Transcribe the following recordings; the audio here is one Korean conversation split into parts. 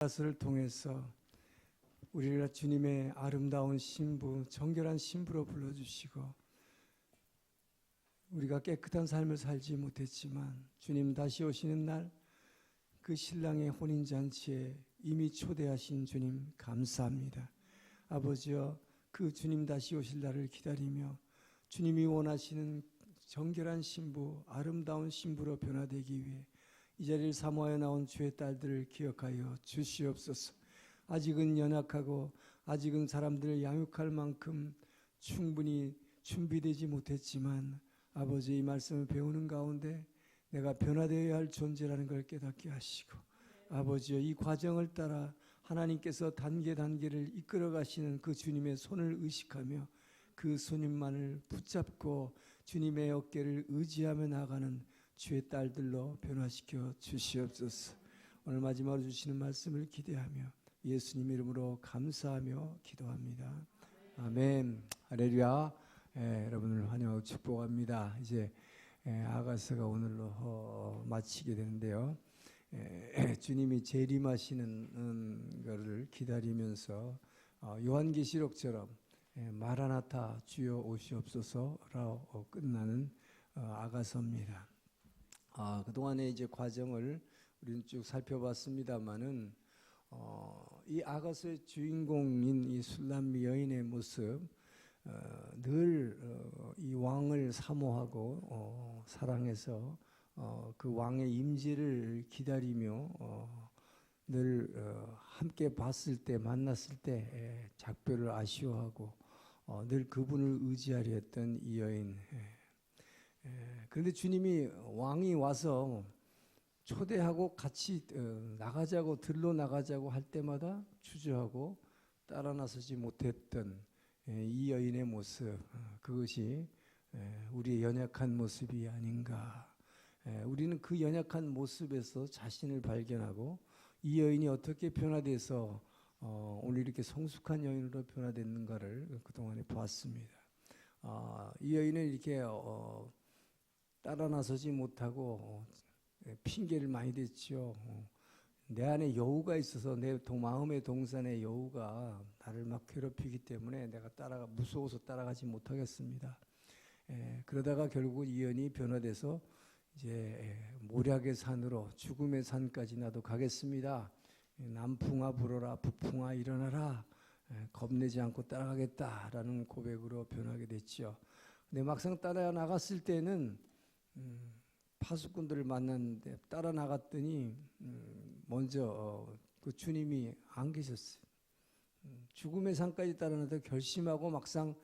가스를 통해서 우리를 주님의 아름다운 신부, 정결한 신부로 불러주시고 우리가 깨끗한 삶을 살지 못했지만 주님 다시 오시는 날 그 신랑의 혼인잔치에 이미 초대하신 주님 감사합니다. 아버지여, 그 주님 다시 오실 날을 기다리며 주님이 원하시는 정결한 신부, 아름다운 신부로 변화되기 위해 이 자리를 사모하여 나온 주의 딸들을 기억하여 주시옵소서. 아직은 연약하고 아직은 사람들을 양육할 만큼 충분히 준비되지 못했지만 아버지, 이 말씀을 배우는 가운데 내가 변화되어야 할 존재라는 걸 깨닫게 하시고 아버지여, 이 과정을 따라 하나님께서 단계 단계를 이끌어 가시는 그 주님의 손을 의식하며 그 손님만을 붙잡고 주님의 어깨를 의지하며 나가는 주의 딸들로 변화시켜 주시옵소서. 오늘 마지막으로 주시는 말씀을 기대하며 예수님 이름으로 감사하며 기도합니다. 아멘. 할렐루야. 여러분을 환영하고 축복합니다. 이제 아가서가 오늘로 마치게 되는데요. 주님이 재림하시는 것을 기다리면서 요한계시록처럼 마라나타 주여 오시옵소서라고 끝나는 아가서입니다. 그동안의 이제 과정을 우리는 쭉 살펴봤습니다만은 이 아가서의 주인공인 이 술람미 여인의 모습, 늘 이 왕을 사모하고 사랑해서 그 왕의 임재를 기다리며 늘 함께 봤을 때, 만났을 때 작별을 아쉬워하고 늘 그분을 의지하려 했던 이 여인. 그런데 주님이 왕이 와서 초대하고 같이 나가자고, 들러 나가자고 할 때마다 주저하고 따라 나서지 못했던 이 여인의 모습, 그것이 우리의 연약한 모습이 아닌가. 우리는 그 연약한 모습에서 자신을 발견하고 이 여인이 어떻게 변화돼서 오늘 이렇게 성숙한 여인으로 변화됐는가를 그동안에 보았습니다. 이 여인은 이렇게 따라 나서지 못하고 핑계를 많이 댔지요. 내 안에 여우가 있어서, 내 마음의 동산의 여우가 나를 막 괴롭히기 때문에 내가 무서워서 따라가지 못하겠습니다. 그러다가 결국 이 여인이 변화돼서 이제 모략의 산으로, 죽음의 산까지 나도 가겠습니다. 남풍아 불어라, 북풍아 일어나라, 겁내지 않고 따라가겠다라는 고백으로 변하게 됐죠. 근데 막상 따라 나갔을 때는 파수꾼들을 만났는데 따라 나갔더니 먼저 그 주님이 안 계셨어요. 죽음의 산까지 따라 나서 결심하고 막상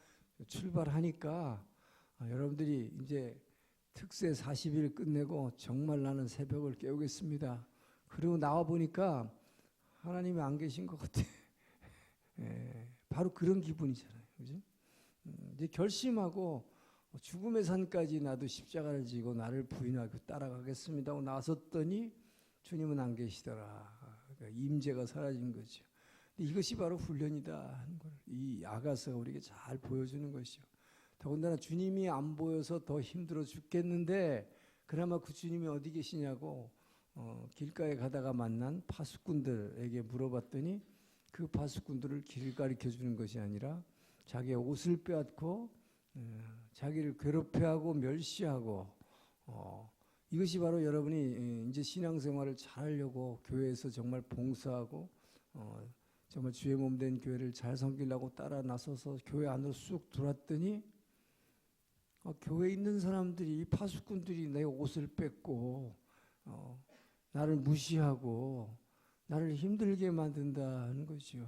출발하니까 여러분들이 이제 특세 40일 끝내고 정말 나는 새벽을 깨우겠습니다. 그리고 나와 보니까 하나님이 안 계신 것 같아. 바로 그런 기분이잖아요. 그죠? 이제 결심하고 죽음의 산까지 나도 십자가를 지고 나를 부인하고 따라가겠습니다 하고 나섰더니 주님은 안 계시더라. 그러니까 임재가 사라진 거죠. 근데 이것이 바로 훈련이다 하는 걸 이 아가서가 우리에게 잘 보여주는 것이죠. 더군다나 주님이 안 보여서 더 힘들어 죽겠는데 그나마 그 주님이 어디 계시냐고 길가에 가다가 만난 파수꾼들에게 물어봤더니 그 파수꾼들을 길을 가르쳐 주는 것이 아니라 자기의 옷을 빼앗고 자기를 괴롭혀하고 멸시하고 이것이 바로 여러분이 이제 신앙생활을 잘하려고 교회에서 정말 봉사하고 정말 주의 몸 된 교회를 잘 섬기려고 따라 나서서 교회 안으로 쑥 들어왔더니 교회에 있는 사람들이, 파수꾼들이 내 옷을 뺏고 나를 무시하고 나를 힘들게 만든다는 거죠.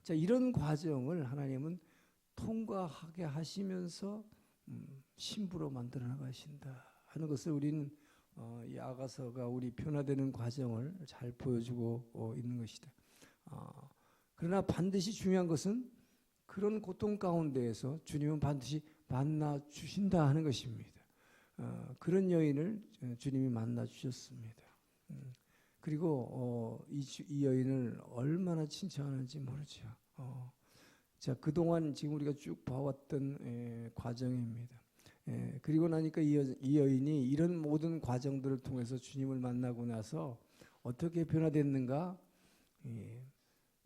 자, 이런 과정을 하나님은 통과하게 하시면서 신부로 만들어 나가신다 하는 것을 우리는 이 아가서가 우리 변화되는 과정을 잘 보여주고 있는 것이다. 그러나 반드시 중요한 것은 그런 고통 가운데에서 주님은 반드시 만나 주신다 하는 것입니다. 그런 여인을 주님이 만나 주셨습니다. 그리고 이 여인을 얼마나 칭찬하는지 모르죠. 자, 그동안 지금 우리가 쭉 봐왔던 과정입니다. 그리고 나니까 이 여인이 이런 모든 과정들을 통해서 주님을 만나고 나서 어떻게 변화됐는가? 예.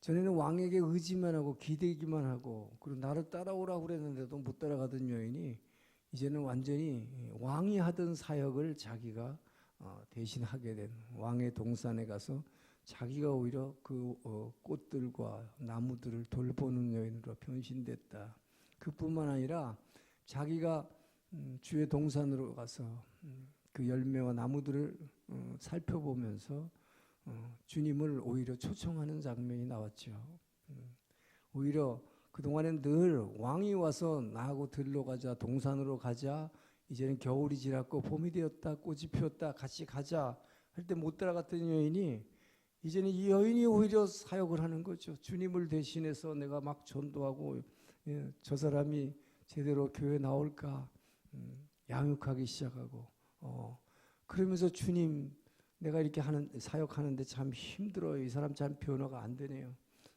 전에는 왕에게 의지만 하고 기대기만 하고 그리고 나를 따라오라고 그랬는데도 못 따라가던 여인이 이제는 완전히 왕이 하던 사역을 자기가 대신 하게 된, 왕의 동산에 가서 자기가 오히려 그 꽃들과 나무들을 돌보는 여인으로 변신됐다. 그뿐만 아니라 자기가 주의 동산으로 가서 그 열매와 나무들을 살펴보면서 주님을 오히려 초청하는 장면이 나왔죠. 오히려 그동안엔 늘 왕이 와서 나하고 들러 가자, 동산으로 가자, 이제는 겨울이 지났고 봄이 되었다, 꽃이 피었다, 같이 가자 할 때 못 따라갔던 여인이 이제는 이 여인이 오히려 사역을 하는 거죠. 주님을 대신해서 내가 막 전도하고, 저 사람이 제대로 교회 나올까 양육하기 시작하고, 그러면서 주님, 내가 이렇게 사역하는데 참 힘들어요. 이 사람 참 변화가 안 되네요.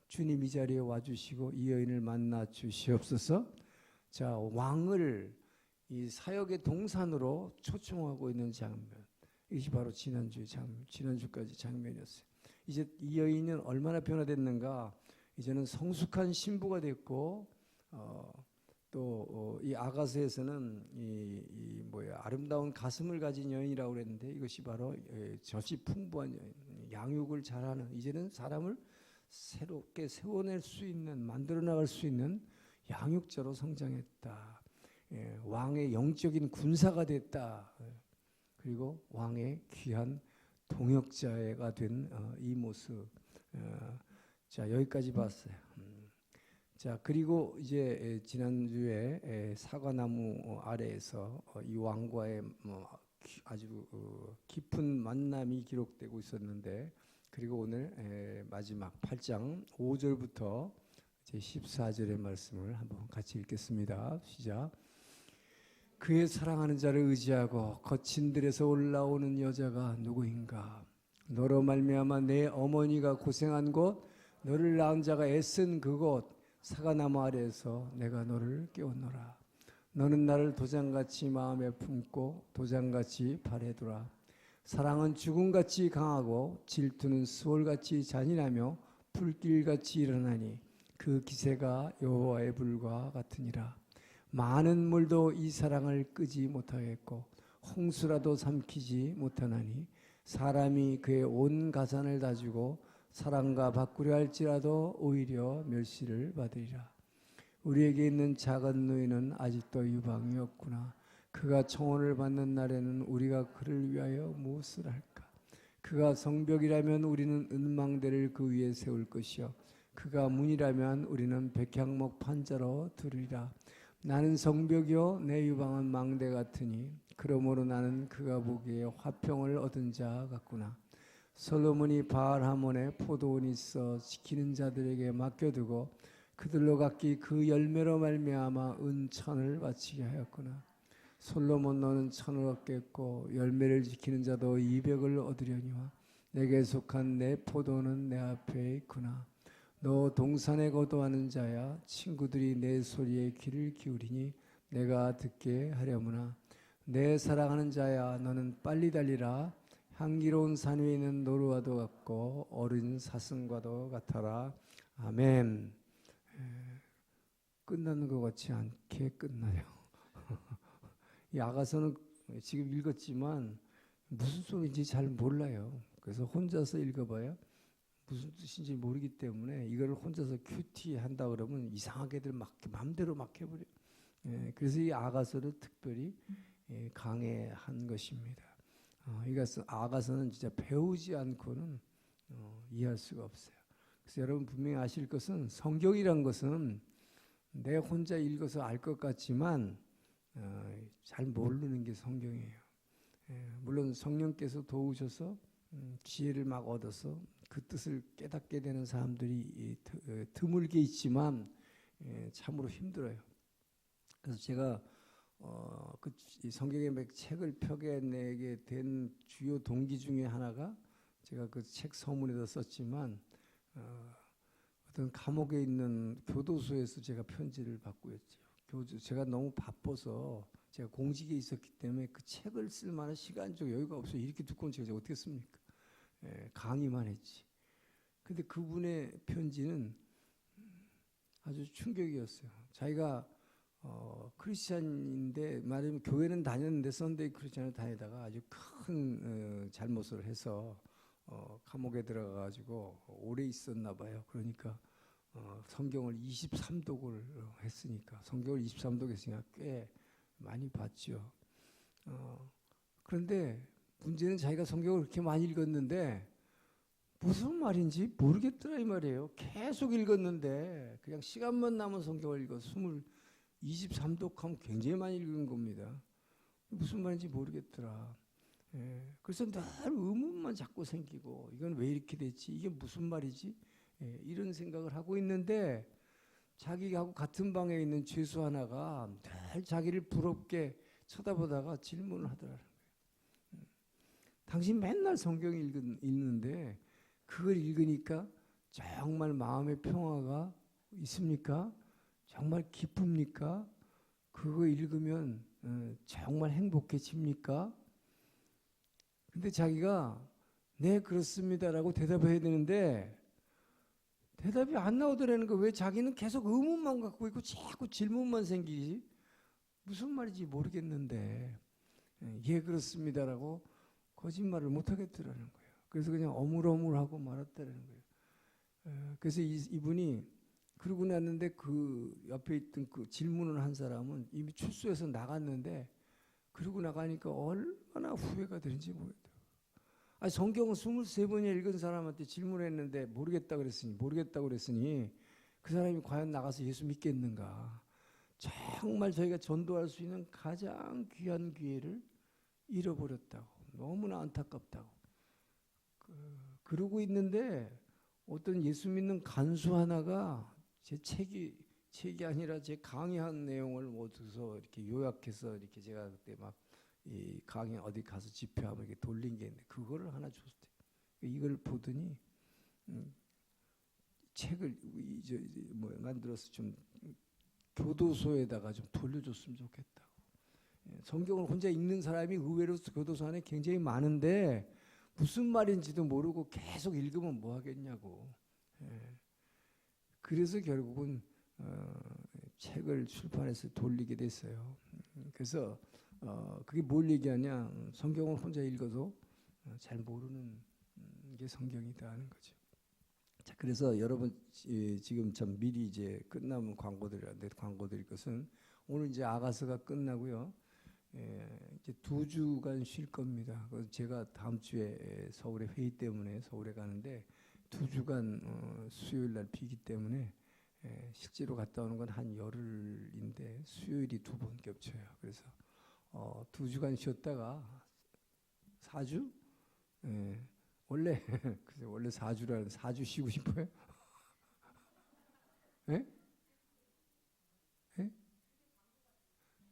주님 이 자리에 와주시고 이 여인을 만나 주시옵소서. 자, 왕을 이 사역의 동산으로 초청하고 있는 장면. 이것이 바로 지난주까지 장면이었어요. 이제 이 여인은 얼마나 변화됐는가? 이제는 성숙한 신부가 됐고, 또 이 아가서에서는 아름다운 가슴을 가진 여인이라고 그랬는데 이것이 바로 젖이 풍부한 여인, 양육을 잘하는, 이제는 사람을 새롭게 세워낼 수 있는, 만들어 나갈 수 있는 양육자로 성장했다. 왕의 영적인 군사가 됐다. 그리고 왕의 귀한 동역자가 된 이 모습. 자, 여기까지 봤어요. 자, 그리고 이제 지난주에 사과나무 아래에서 이 왕과의 아주 깊은 만남이 기록되고 있었는데, 그리고 오늘 마지막 8장 5절부터 제 14절의 말씀을 한번 같이 읽겠습니다. 시작. 그의 사랑하는 자를 의지하고 거친 들에서 올라오는 여자가 누구인가? 너로 말미암아 내 어머니가 고생한 곳, 너를 낳은 자가 애쓴 그곳, 사과나무 아래에서 내가 너를 깨웠노라. 너는 나를 도장같이 마음에 품고 도장같이 발에 두라. 사랑은 죽음같이 강하고 질투는 수월같이 잔인하며 불길같이 일어나니 그 기세가 여호와의 불과 같으니라. 많은 물도 이 사랑을 끄지 못하겠고 홍수라도 삼키지 못하나니 사람이 그의 온 가산을 다주고 사랑과 바꾸려 할지라도 오히려 멸시를 받으리라. 우리에게 있는 작은 누이는 아직도 유방이 없구나. 그가 청혼을 받는 날에는 우리가 그를 위하여 무엇을 할까? 그가 성벽이라면 우리는 은망대를 그 위에 세울 것이요 그가 문이라면 우리는 백향목 판자로 들으리라. 나는 성벽이요 내 유방은 망대 같으니 그러므로 나는 그가 보기에 화평을 얻은 자 같구나. 솔로몬이 바알하몬에 포도원이 있어 지키는 자들에게 맡겨두고 그들로 각기 그 열매로 말미암아 은천을 바치게 하였구나. 솔로몬 너는 천을 얻겠고 열매를 지키는 자도 200을 얻으려니와 내게 속한 내 포도는 내 앞에 있구나. 너 동산에 거두하는 자야 친구들이 내 소리에 귀를 기울이니 내가 듣게 하려무나. 내 사랑하는 자야 너는 빨리 달리라. 향기로운 산 위에 있는 노루와도 같고 어린 사슴과도 같아라. 아멘. 끝나는 것 같지 않게 끝나요. 이 아가서는 지금 읽었지만 무슨 소리인지 잘 몰라요. 그래서 혼자서 읽어봐요. 무슨 뜻인지 모르기 때문에 이걸 혼자서 큐티 한다 그러면 이상하게들 막 마음대로 막 해버려. 그래서 이 아가서를 특별히 강해한 것입니다. 이것은 아가서는 진짜 배우지 않고는 이해할 수가 없어요. 그래서 여러분 분명히 아실 것은 성경이란 것은 내 혼자 읽어서 알 것 같지만 잘 모르는 게 성경이에요. 물론 성령께서 도우셔서 지혜를 막 얻어서 그 뜻을 깨닫게 되는 사람들이 드물게 있지만 참으로 힘들어요. 그래서 제가 그 성경의 책을 펴내게 된 주요 동기 중에 하나가 제가 그 책 서문에도 썼지만 어떤 감옥에 있는 교도소에서 제가 편지를 받고 있죠. 제가 너무 바빠서 제가 공직에 있었기 때문에 그 책을 쓸 만한 시간적 여유가 없어요. 이렇게 두꺼운 책을 제가 어떻게 씁니까? 강의만 했지. 근데 그분의 편지는 아주 충격이었어요. 자기가 크리스찬인데 말하자면 교회는 다녔는데 썬데이 크리스찬을 다니다가 아주 큰 잘못을 해서 감옥에 들어가가지고 오래 있었나 봐요. 그러니까 성경을 23독을 했으니까 성경을 23독 했으니까 꽤 많이 봤죠. 그런데 문제는 자기가 성경을 그렇게 많이 읽었는데 무슨 말인지 모르겠더라 이 말이에요. 계속 읽었는데 그냥 시간만 남은 성경을 읽어 23독 하면 굉장히 많이 읽은 겁니다. 무슨 말인지 모르겠더라. 예, 그래서 늘 의문만 자꾸 생기고 이건 왜 이렇게 됐지? 이게 무슨 말이지? 예, 이런 생각을 하고 있는데 자기하고 같은 방에 있는 죄수 하나가 늘 자기를 부럽게 쳐다보다가 질문을 하더라는 거예요. 당신 맨날 성경 읽는데 그걸 읽으니까 정말 마음의 평화가 있습니까? 정말 기쁩니까? 그거 읽으면 정말 행복해집니까? 근데 자기가 네 그렇습니다라고 대답해야 되는데 대답이 안 나오더라는 거. 왜 자기는 계속 의문만 갖고 있고 자꾸 질문만 생기지? 무슨 말인지 모르겠는데 예 그렇습니다라고 거짓말을 못 하겠더라는 거예요. 그래서 그냥 어물어물하고 말았다는 거예요. 그래서 이분이 그러고 났는데 그 옆에 있던 그 질문을 한 사람은 이미 출소해서 나갔는데 그러고 나가니까 얼마나 후회가 되는지 모르겠다. 아니 성경을 23번이나 읽은 사람한테 질문했는데 모르겠다고 그랬으니 그 사람이 과연 나가서 예수 믿겠는가. 정말 저희가 전도할 수 있는 가장 귀한 기회를 잃어버렸다고. 너무나 안타깝다고. 그러고 있는데 어떤 예수 믿는 간수 하나가 제 책이 아니라 제 강의한 내용을 모두서 이렇게 요약해서 이렇게 제가 그때 막 이 강의 어디 가서 집회하면 이렇게 돌린 게 있는데 그거를 하나 줬어요. 이걸 보더니 책을 만들어서 좀 교도소에다가 좀 돌려줬으면 좋겠다고. 성경을 혼자 읽는 사람이 의외로 교도소 안에 굉장히 많은데 무슨 말인지도 모르고 계속 읽으면 뭐 하겠냐고. 그래서 결국은 책을 출판해서 돌리게 됐어요. 그래서 그게 뭘 얘기하냐? 성경을 혼자 읽어도 잘 모르는 게 성경이다 하는 거죠. 자, 그래서 여러분 지금 참 미리 이제 끝나면 광고 드릴 것은 오늘 이제 아가서가 끝나고요. 이제 2주간 쉴 겁니다. 제가 다음 주에 서울에 회의 때문에 서울에 가는데 2주간 수요일 날 비기 때문에 실제로 갔다 오는 건 한 열흘인데 수요일이 2번 겹쳐요. 그래서 2주간 쉬었다가 4주? 원래 4주라는 4주 쉬고 싶어요? 예? 예?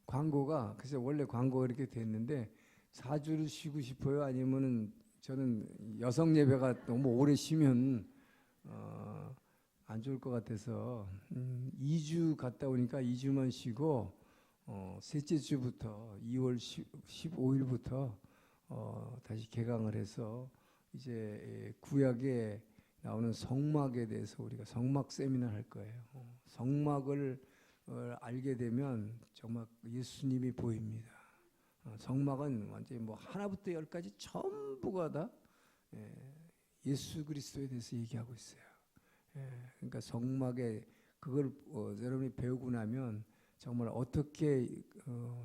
광고가 글쎄 원래 광고가 이렇게 됐는데 4주를 쉬고 싶어요? 아니면은 저는 여성 예배가 너무 오래 쉬면 안 좋을 것 같아서 2주 갔다 오니까 2주만 쉬고 셋째 주부터 2월 15일부터 다시 개강을 해서 이제 구약에 나오는 성막에 대해서 우리가 성막 세미나를 할 거예요. 성막을 알게 되면 정말 예수님이 보입니다. 성막은 완전히 뭐 하나부터 열까지 전부가 다 예수 그리스도에 대해서 얘기하고 있어요. 그러니까 성막에 그걸 여러분이 배우고 나면 정말 어떻게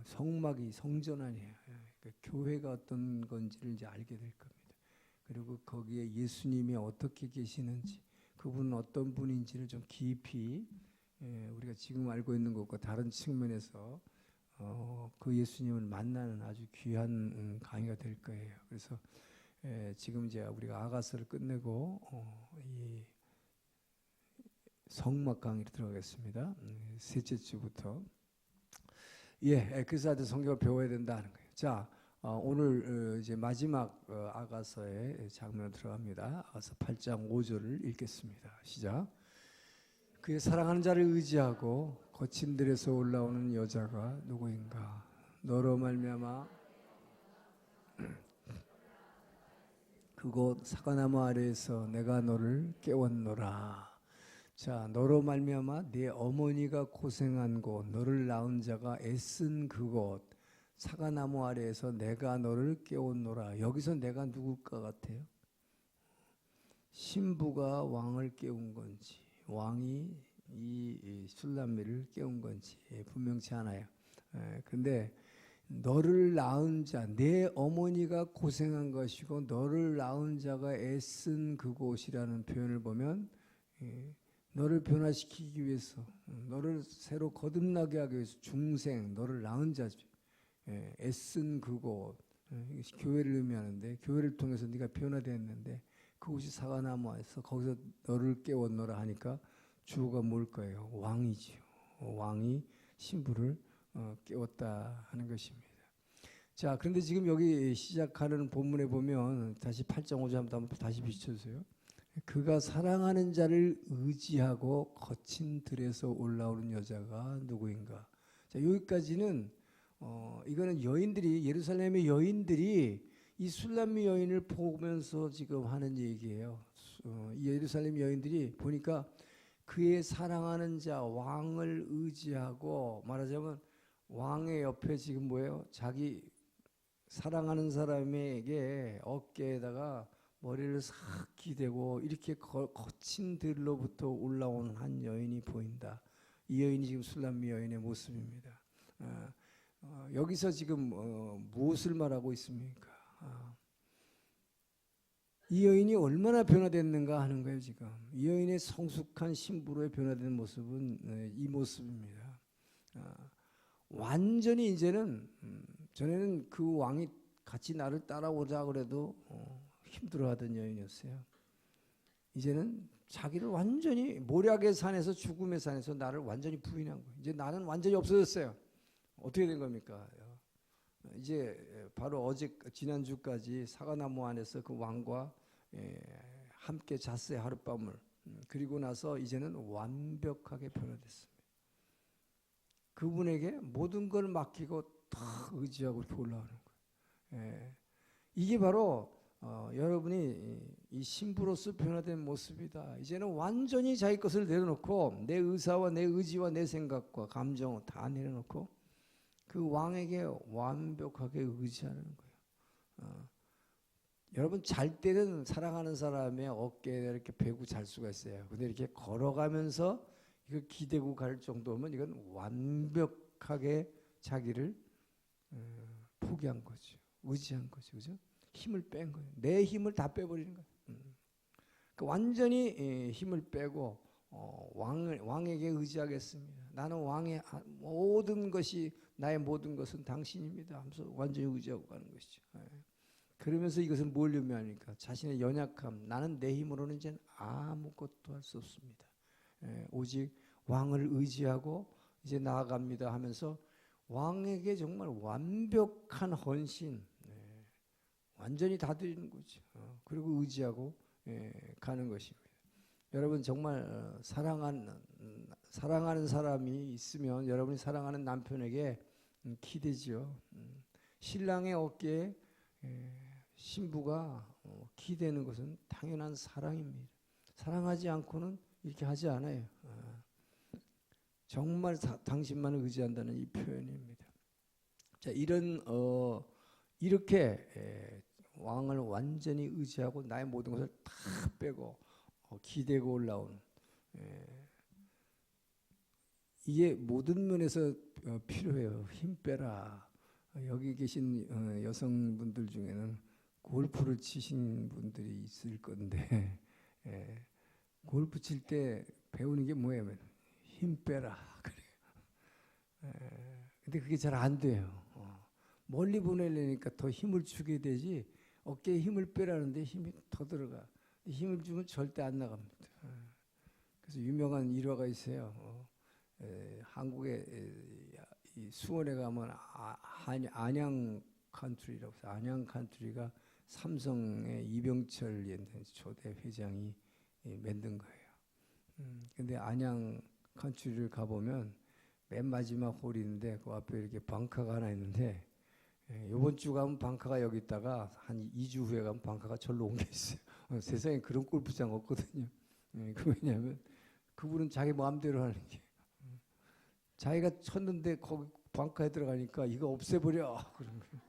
성막이 성전 아니에요. 그러니까 교회가 어떤 건지를 이제 알게 될 겁니다. 그리고 거기에 예수님이 어떻게 계시는지 그분은 어떤 분인지를 좀 깊이 우리가 지금 알고 있는 것과 다른 측면에서 그 예수님을 만나는 아주 귀한 강의가 될 거예요. 그래서 지금 이제 우리가 아가서를 끝내고 이 성막 강의로 들어가겠습니다. 셋째 주부터. 그래서 아주 성경을 배워야 된다 하는 거예요. 자, 오늘 이제 마지막 아가서의 장면으로 들어갑니다. 아가서 8장 5절을 읽겠습니다. 시작. 그의 사랑하는 자를 의지하고 거친 들에서 올라오는 여자가 누구인가? 너로 말미암아 그 그곳 사과나무 아래에서 내가 너를 깨웠노라. 자, 너로 말미암아 네 어머니가 고생한 곳, 너를 낳은 자가 애쓴 그곳 사과나무 아래에서 내가 너를 깨웠노라. 여기서 내가 누굴까 같아요? 신부가 왕을 깨운 건지 왕이 이 술람미를 깨운 건지 분명치 않아요. 근데 너를 낳은 자, 내 어머니가 고생한 것이고 너를 낳은 자가 애쓴 그곳이라는 표현을 보면 너를 변화시키기 위해서, 너를 새로 거듭나게 하기 위해서 중생, 너를 낳은 자죠. 애쓴 그곳, 교회를 의미하는데 교회를 통해서 네가 변화되었는데 그곳이 사과나무에서 거기서 너를 깨웠노라 하니까 주어가 뭘 거예요? 왕이지요. 왕이 신부를 깨웠다 하는 것입니다. 자, 그런데 지금 여기 시작하는 본문에 보면 다시 8.5절 한번 다시 비춰주세요. 그가 사랑하는 자를 의지하고 거친 들에서 올라오는 여자가 누구인가? 자, 여기까지는 이거는 여인들이 예루살렘의 여인들이 이 술람미 여인을 보면서 지금 하는 얘기예요. 이 예루살렘 여인들이 보니까 그의 사랑하는 자 왕을 의지하고 말하자면 왕의 옆에 지금 뭐예요? 자기 사랑하는 사람에게 어깨에다가 머리를 싹 기대고 이렇게 거친 들로부터 올라온 한 여인이 보인다. 이 여인이 지금 술람미 여인의 모습입니다. 여기서 지금 무엇을 말하고 있습니까? 이 여인이 얼마나 변화됐는가 하는 거예요. 지금 이 여인의 성숙한 신부로의 변화된 모습은 이 모습입니다. 완전히 이제는 전에는 그 왕이 같이 나를 따라오자 그래도 힘들어하던 여인이었어요. 이제는 자기를 완전히 모략의 산에서 죽음의 산에서 나를 완전히 부인한 거예요. 이제 나는 완전히 없어졌어요. 어떻게 된 겁니까? 이제 바로 어제 지난주까지 사과나무 안에서 그 왕과 함께 잤어요. 하룻밤을. 그리고 나서 이제는 완벽하게 변화됐습니다. 그분에게 모든 걸 맡기고 다 의지하고 이렇게 올라오는 거예요. 이게 바로 여러분이 이 신부로서 변화된 모습이다. 이제는 완전히 자기 것을 내려놓고 내 의사와 내 의지와 내 생각과 감정을 다 내려놓고 그 왕에게 완벽하게 의지하는 거예요. 여러분 잘 때는 사랑하는 사람의 어깨에 이렇게 베고 잘 수가 있어요. 근데 이렇게 걸어가면서 이거 기대고 갈 정도면 이건 완벽하게 자기를 포기한 거죠. 의지한 거죠. 그죠? 힘을 뺀 거예요. 내 힘을 다 빼버리는 거예요. 그러니까 완전히 힘을 빼고 왕에게 의지하겠습니다. 나는 왕의 모든 것이 나의 모든 것은 당신입니다 하면서 완전히 의지하고 가는 것이죠. 그러면서 이것은 뭘 의미하니까 자신의 연약함, 나는 내 힘으로는 이제 아무것도 할 수 없습니다. 오직 왕을 의지하고 이제 나아갑니다 하면서 왕에게 정말 완벽한 헌신, 완전히 다 드리는 거죠. 그리고 의지하고 가는 것입니다. 여러분 정말 사랑하는 사람이 있으면 여러분이 사랑하는 남편에게 기대지요. 신랑의 어깨에 신부가 기대는 것은 당연한 사랑입니다. 사랑하지 않고는 이렇게 하지 않아요. 정말 당신만을 의지한다는 이 표현입니다. 자, 이렇게 왕을 완전히 의지하고 나의 모든 것을 다 빼고 기대고 올라온 이게 모든 면에서 필요해요. 힘 빼라. 여기 계신 여성분들 중에는 골프를 치신 분들이 있을 건데 골프 칠 때 배우는 게 뭐예요? 힘 빼라. 근데 그게 잘 안 돼요. 멀리 보내려니까 더 힘을 주게 되지 어깨에 힘을 빼라는데 힘이 더 들어가. 힘을 주면 절대 안 나갑니다. 그래서 유명한 일화가 있어요. 한국에 수원에 가면 안양 컨트리라고 해서 안양 컨트리가 삼성의 이병철 초대 회장이 만든 거예요. 근데 안양 컨트리를 가보면 맨 마지막 홀인데 그 앞에 이렇게 벙커가 하나 있는데 이번 주 가면 방카가 여기 있다가 한 2주 후에 가면 방카가 절로 옮겨 있어요. 세상에 그런 골프장 없거든요. 그 왜냐하면 그분은 자기 마음대로 하는 게 자기가 쳤는데 거기 방카에 들어가니까 이거 없애버려 그런 거예요.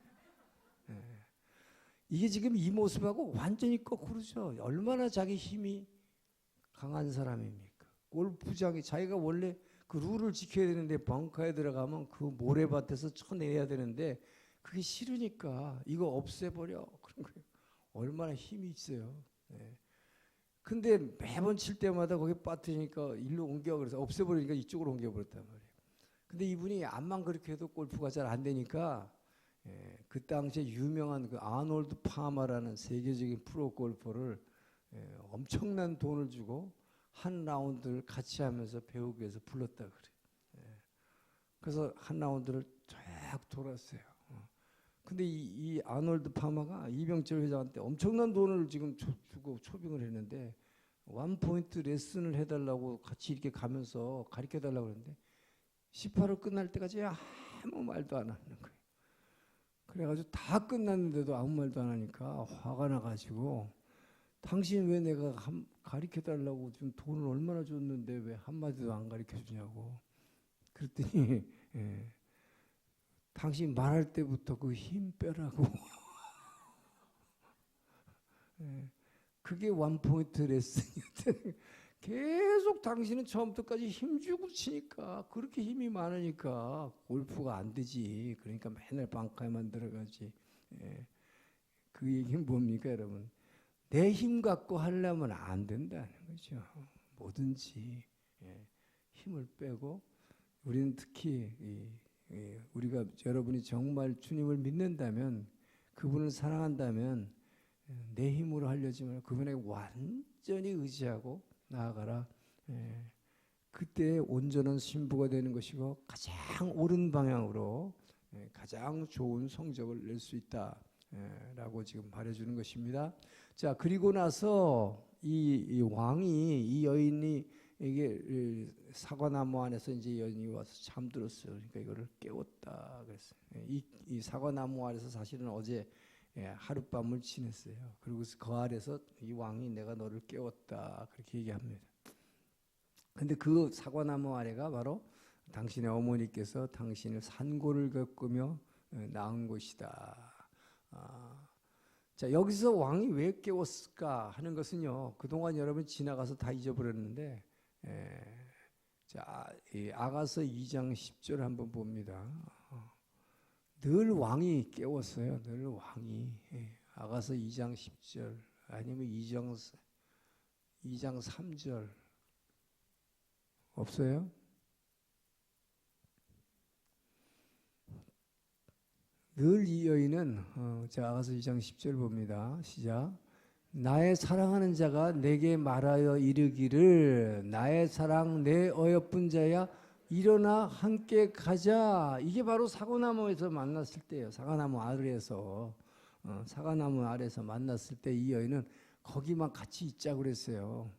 이게 지금 이 모습하고 완전히 거꾸로죠. 얼마나 자기 힘이 강한 사람입니까? 골프장이 자기가 원래 그 룰을 지켜야 되는데 벙커에 들어가면 그 모래밭에서 쳐내야 되는데 그게 싫으니까 이거 없애버려 그런 거예요. 얼마나 힘이 있어요. 근데 매번 칠 때마다 거기 빠뜨리니까 일로 옮겨 그래서 없애버리니까 이쪽으로 옮겨버렸단 말이에요. 근데 이분이 암만 그렇게 해도 골프가 잘 안 되니까 그 당시에 유명한 그 아놀드 파마라는 세계적인 프로 골퍼를 엄청난 돈을 주고 한 라운드를 같이 하면서 배우기 위해서 불렀다 그래요. 그래서 한 라운드를 쫙 돌았어요. 근데 이 아놀드 파마가 이병철 회장한테 엄청난 돈을 지금 주고 초빙을 했는데 원 포인트 레슨을 해달라고 같이 이렇게 가면서 가르쳐달라고 그랬는데 18홀 끝날 때까지 아무 말도 안 하는 거예요. 그래가지고 다 끝났는데도 아무 말도 안 하니까 화가 나가지고 당신 왜 내가 가르쳐달라고 지금 돈을 얼마나 줬는데 왜 한마디도 안 가르쳐주냐고 그랬더니 당신 말할 때부터 그 힘 빼라고 그게 원포인트 레슨이었대. 계속 당신은 처음부터까지 힘주고 치니까 그렇게 힘이 많으니까 골프가 안 되지. 그러니까 맨날 방카에만 들어가지. 그 얘기는 뭡니까 여러분? 내 힘 갖고 하려면 안 된다는 거죠. 뭐든지 힘을 빼고 우리는 특히 우리가 여러분이 정말 주님을 믿는다면 그분을 사랑한다면 내 힘으로 하려지 말고 그분에게 완전히 의지하고 나아가라. 그때 온전한 신부가 되는 것이고 가장 옳은 방향으로 가장 좋은 성적을 낼 수 있다라고 지금 말해주는 것입니다. 자, 그리고 나서 이 왕이 이 여인이 이게 사과나무 안에서 이제 여인이 와서 잠들었어요. 그러니까 이거를 깨웠다 그랬어요. 이 사과나무 아래서 사실은 어제 하룻밤을 지냈어요. 그리고 그 아래서 이 왕이 내가 너를 깨웠다 그렇게 얘기합니다. 근데 그 사과나무 아래가 바로 당신의 어머니께서 당신을 산고를 겪으며 낳은 곳이다. 자, 여기서 왕이 왜 깨웠을까 하는 것은요. 그동안 여러분 지나가서 다 잊어버렸는데 자, 이 아가서 2장 10절 한번 봅니다. 늘 왕이 깨웠어요. 늘 왕이. 아가서 2장 10절 아니면 2장 3절 없어요? 늘 이 여인은 자 아가서 2장 10절 봅니다. 시작. 나의 사랑하는 자가 내게 말하여 이르기를 나의 사랑 내 어여쁜 자야 일어나 함께 가자. 이게 바로 사과나무에서 만났을 때예요. 사과나무 아래에서 사과나무 아래에서 만났을 때 이 여인은 거기만 같이 있자고 그랬어요.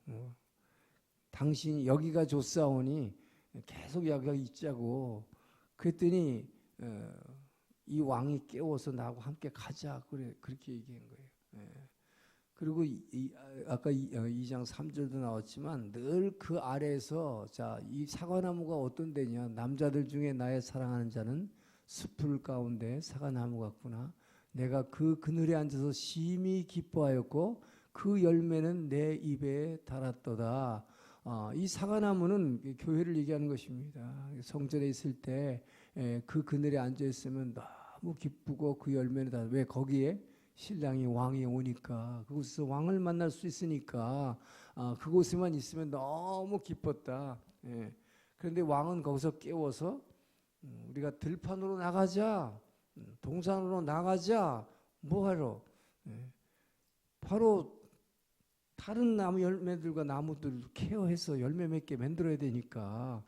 당신이 여기가 좋사오니 계속 여기가 있자고 그랬더니 이 왕이 깨워서 나하고 함께 가자 그렇게 얘기한 거예요. 그리고 아까 2장 3절도 나왔지만 늘 그 아래에서 자, 이 사과나무가 어떤 데냐 남자들 중에 나의 사랑하는 자는 숲풀 가운데 사과나무 같구나. 내가 그 그늘에 앉아서 심히 기뻐하였고 그 열매는 내 입에 달았도다. 이 사과나무는 교회를 얘기하는 것입니다. 성전에 있을 때 그 그늘에 앉아 있으면 너무 기쁘고 그 열매는 다 왜 거기에 신랑이 왕이 오니까 그곳에서 왕을 만날 수 있으니까 그곳에만 있으면 너무 기뻤다. 그런데 왕은 거기서 깨워서 우리가 들판으로 나가자, 동산으로 나가자, 뭐하러? 바로 다른 나무 열매들과 나무들 케어해서 열매 맺게 만들어야 되니까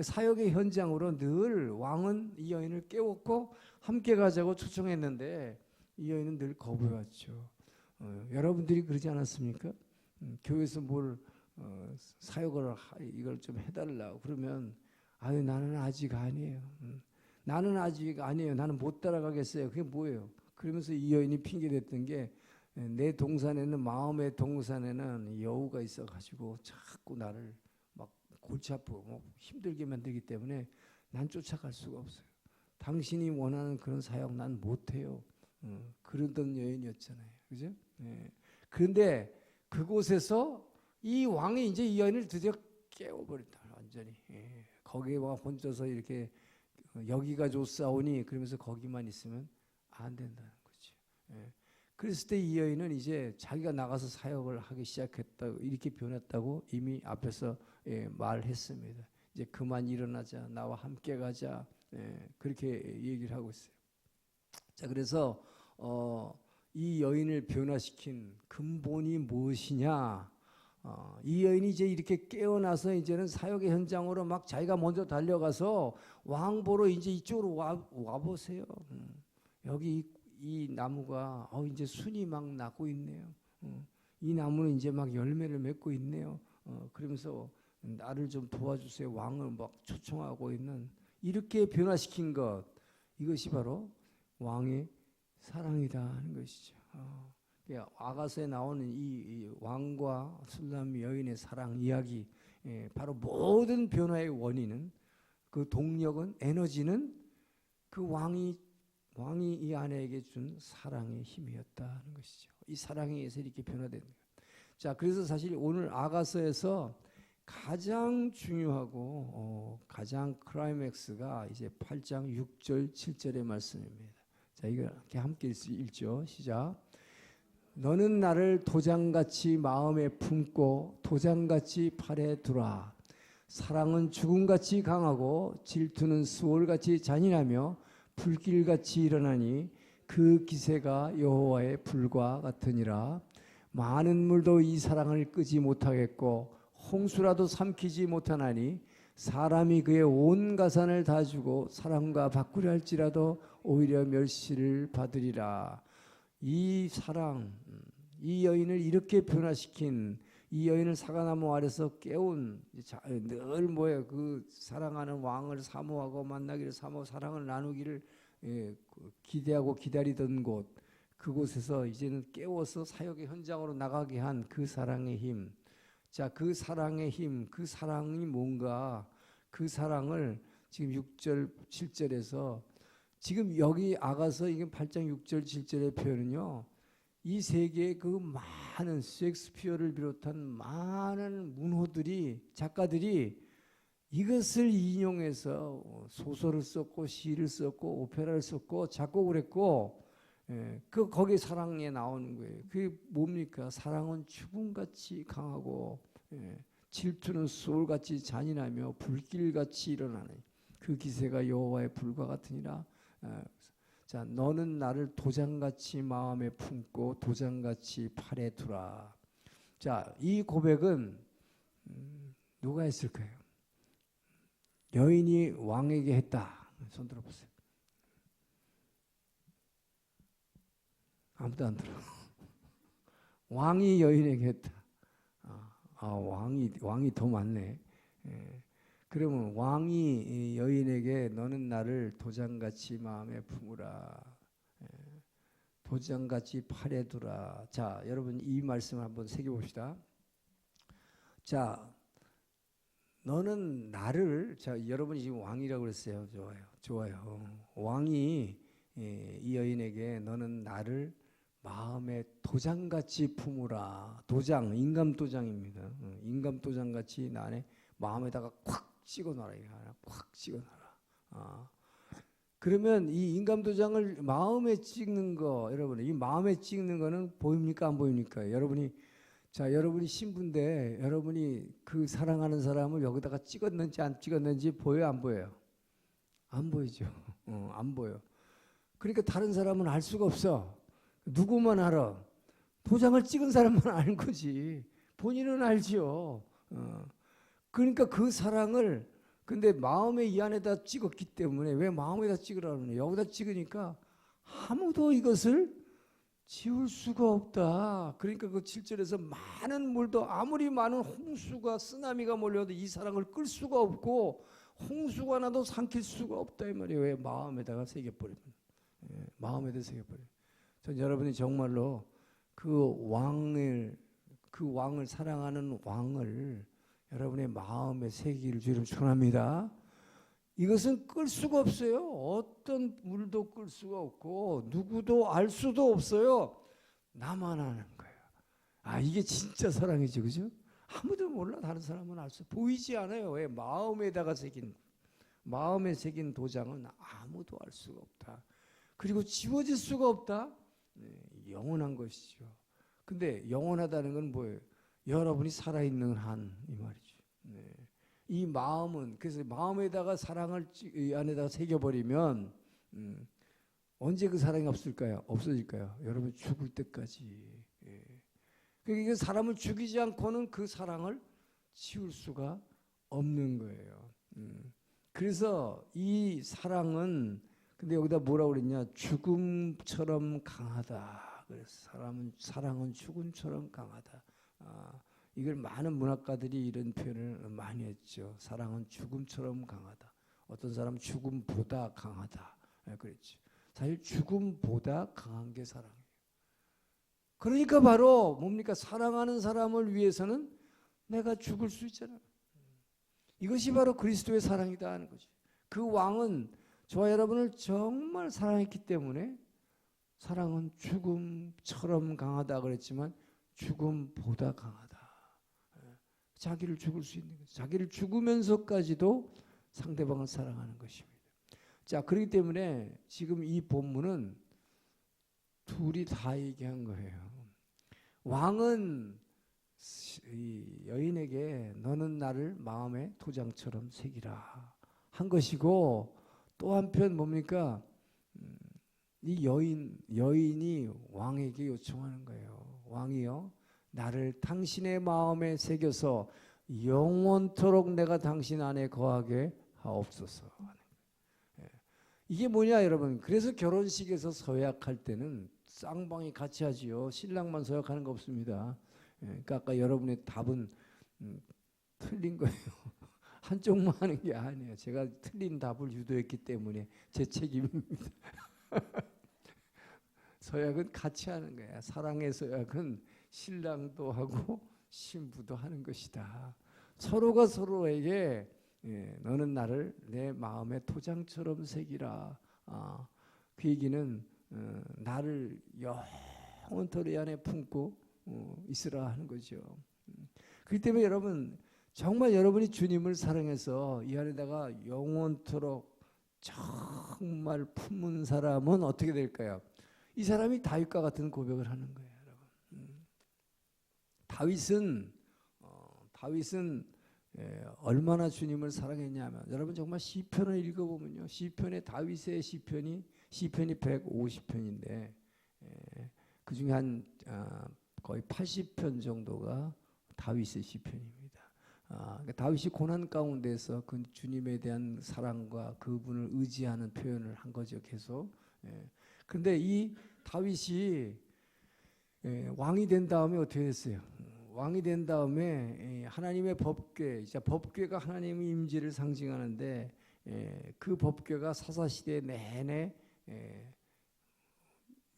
사역의 현장으로 늘 왕은 이 여인을 깨웠고 함께 가자고 초청했는데 이 여인은 늘 거부해왔죠. 여러분들이 그러지 않았습니까? 교회에서 뭘 사역을 이걸 좀 해달라고 그러면 아유 나는 아직 아니에요. 나는 아직 아니에요. 나는 못 따라가겠어요. 그게 뭐예요? 그러면서 이 여인이 핑계댔던 게 내 동산에는 마음의 동산에는 여우가 있어가지고 자꾸 나를 막 골치 아프고 뭐 힘들게 만들기 때문에 난 쫓아갈 수가 없어요. 당신이 원하는 그런 사역 난 못해요. 그러던 여인이었잖아요. 그죠? 예. 그런데 그곳에서 이 왕이 이제 이 여인을 드디어 깨워버린다. 완전히. 예. 거기에 와 혼자서 이렇게 여기가 좋사오니 그러면서 거기만 있으면 안 된다는 거죠. 예. 그랬을 때 이 여인은 이제 자기가 나가서 사역을 하기 시작했다 이렇게 변했다고 이미 앞에서 말했습니다. 이제 그만 일어나자, 나와 함께 가자, 그렇게 얘기를 하고 있어요. 자, 그래서 이 여인을 변화시킨 근본이 무엇이냐? 이 여인이 이제 이렇게 깨어나서 이제는 사역의 현장으로 막 자기가 먼저 달려가서 왕 보러 이제 이쪽으로 와 보세요. 여기 이 나무가 이제 순이 막 나고 있네요. 이 나무는 이제 막 열매를 맺고 있네요. 그러면서 나를 좀 도와주세요. 왕을 막 초청하고 있는 이렇게 변화시킨 것, 이것이 바로 왕의 사랑이다 하는 것이죠. 아가서에 나오는 이 왕과 술람 여인의 사랑 이야기, 바로 모든 변화의 원인은 그 동력은 에너지는 그 왕이 이 아내에게 준 사랑의 힘이었다는 것이죠. 이 사랑에 의해서 이렇게 변화된 거예요. 자, 그래서 사실 오늘 아가서에서 가장 중요하고 가장 클라이맥스가 이제 8장 6절 7절의 말씀입니다. 자, 이거 이렇게 함께 읽죠. 시작. 너는 나를 도장같이 마음에 품고 도장같이 팔에 두라. 사랑은 죽음같이 강하고 질투는 수월같이 잔인하며 불길같이 일어나니 그 기세가 여호와의 불과 같으니라. 많은 물도 이 사랑을 끄지 못하겠고 홍수라도 삼키지 못하나니 사람이 그의 온 가산을 다 주고 사람과 바꾸려 할지라도 오히려 멸시를 받으리라. 이 사랑, 이 여인을 이렇게 변화시킨, 이 여인을 사과나무 아래서 깨운, 늘 뭐예요? 그 사랑하는 왕을 사모하고 만나기를 사모하고 사랑을 나누기를 기대하고 기다리던 곳, 그곳에서 이제는 깨워서 사역의 현장으로 나가게 한 그 사랑의 힘. 자, 그 사랑의 힘, 그 사랑이 뭔가, 그 사랑을 지금 6절, 7절에서 지금 여기 아가서 이게 8장 6절, 7절의 표현은요, 이 세계의 그 많은 셰익스피어를 비롯한 많은 문호들이, 작가들이 이것을 인용해서 소설을 썼고 시를 썼고 오페라를 썼고 작곡을 했고, 거기에 사랑에 나오는 거예요. 그게 뭡니까? 사랑은 죽음같이 강하고 질투는 소울같이 잔인하며 불길같이 일어나는 그 기세가 여호와의 불과 같으니라. 자, 너는 나를 도장같이 마음에 품고 도장같이 팔에 두라. 자, 이 고백은 누가 했을까요? 여인이 왕에게 했다. 손 들어보세요. 아무도 안 들어. 왕이 여인에게 했다. 왕이 더 많네. 그러면 왕이 여인에게 너는 나를 도장같이 마음에 품으라. 도장같이 팔에 두라. 자, 여러분 이 말씀을 한번 새겨봅시다. 자, 너는 나를, 자, 여러분이 지금 왕이라고 그랬어요. 좋아요. 왕이 이 여인에게 너는 나를 마음에 도장같이 품으라. 도장, 인감도장입니다. 인감도장같이 나 안에 마음에다가 콱 찍어놔라. 콱 찍어놔라. 그러면 이 인감도장을 마음에 찍는 거, 여러분, 이 마음에 찍는 거는 보입니까? 안 보입니까? 여러분이 신부인데 여러분이 그 사랑하는 사람을 여기다가 찍었는지 안 찍었는지 보여요? 안 보여요? 안 보이죠. 안 보여. 그러니까 다른 사람은 알 수가 없어. 누구만 알아? 도장을 찍은 사람만 아는 거지. 본인은 알지요. 그러니까 그 사랑을 근데 마음의 이 안에다 찍었기 때문에 왜 마음에다 찍으라고 그러냐? 여기다 찍으니까 아무도 이것을 지울 수가 없다. 그러니까 그 7절에서 많은 물도 아무리 많은 홍수가 쓰나미가 몰려도 이 사랑을 끌 수가 없고 홍수가 나도 삼킬 수가 없다 이 말이에요. 왜? 마음에다가 새겨버리면. 마음에다 새겨버려요. 전 여러분이 정말로 그 왕을 사랑하는 왕을 여러분의 마음에 새기를 주님 축원합니다. 이것은 끌 수가 없어요. 어떤 물도 끌 수가 없고 누구도 알 수도 없어요. 나만 아는 거예요. 이게 진짜 사랑이죠, 그죠? 아무도 몰라. 다른 사람은 알 수 보이지 않아요. 왜? 마음에 새긴 도장은 아무도 알 수가 없다. 그리고 지워질 수가 없다. 영원한 것이죠. 근데 영원하다는 건 뭐예요? 여러분이 살아있는 한 이 말이죠. 이 마음은 그래서 마음에다가 사랑을 이 안에다가 새겨버리면 언제 그 사랑이 없어질까요? 여러분 죽을 때까지. 그러니까 사람을 죽이지 않고는 그 사랑을 지울 수가 없는 거예요. 그래서 이 사랑은 근데 여기다 뭐라고 그랬냐? 죽음처럼 강하다. 그래서 사랑은 죽음처럼 강하다. 이걸 많은 문학가들이 이런 표현을 많이 했죠. 사랑은 죽음처럼 강하다. 어떤 사람은 죽음보다 강하다. 그랬죠. 사실 죽음보다 강한 게 사랑이에요. 그러니까 바로 뭡니까? 사랑하는 사람을 위해서는 내가 죽을 수 있잖아요. 이것이 바로 그리스도의 사랑이다 하는 거죠. 그 왕은 저와 여러분을 정말 사랑했기 때문에 사랑은 죽음처럼 강하다 그랬지만 죽음보다 강하다. 자기를 죽을 수 있는 거죠. 자기를 죽으면서까지도 상대방을 사랑하는 것입니다. 자, 그렇기 때문에 지금 이 본문은 둘이 다 얘기한 거예요. 왕은 이 여인에게 너는 나를 마음의 도장처럼 새기라 한 것이고 또 한편 뭡니까? 이 여인이 왕에게 요청하는 거예요. 왕이요, 나를 당신의 마음에 새겨서 영원토록 내가 당신 안에 거하게 하옵소서. 이게 뭐냐 여러분? 그래서 결혼식에서 서약할 때는 쌍방이 같이 하지요. 신랑만 서약하는 거 없습니다. 그러니까 아까 여러분의 답은 틀린 거예요. 한쪽만 하는 게 아니에요. 제가 틀린 답을 유도했기 때문에 제 책임입니다. 서약은 같이 하는 거야. 사랑의 서약은 신랑도 하고 신부도 하는 것이다. 서로가 서로에게 너는 나를 내 마음의 토장처럼 새기라. 그 얘기는 나를 영원토록 이 안에 품고 있으라 하는 거죠. 그렇기 때문에 여러분 정말 여러분이 주님을 사랑해서 이 안에다가 영원토록 정말 품은 사람은 어떻게 될까요? 이 사람이 다윗과 같은 고백을 하는 거예요, 여러분. 다윗은 얼마나 주님을 사랑했냐면 여러분 정말 시편을 읽어보면요, 다윗의 시편이 150편인데 그 중에 한 거의 80편 정도가 다윗의 시편입니다. 그러니까 다윗이 고난 가운데서 그 주님에 대한 사랑과 그분을 의지하는 표현을 한 거죠, 계속. 그런데 이 다윗이 왕이 된 다음에 어떻게 됐어요? 왕이 된 다음에 하나님의 법궤, 법궤가 하나님의 임재를 상징하는데 그 법궤가 사사시대 내내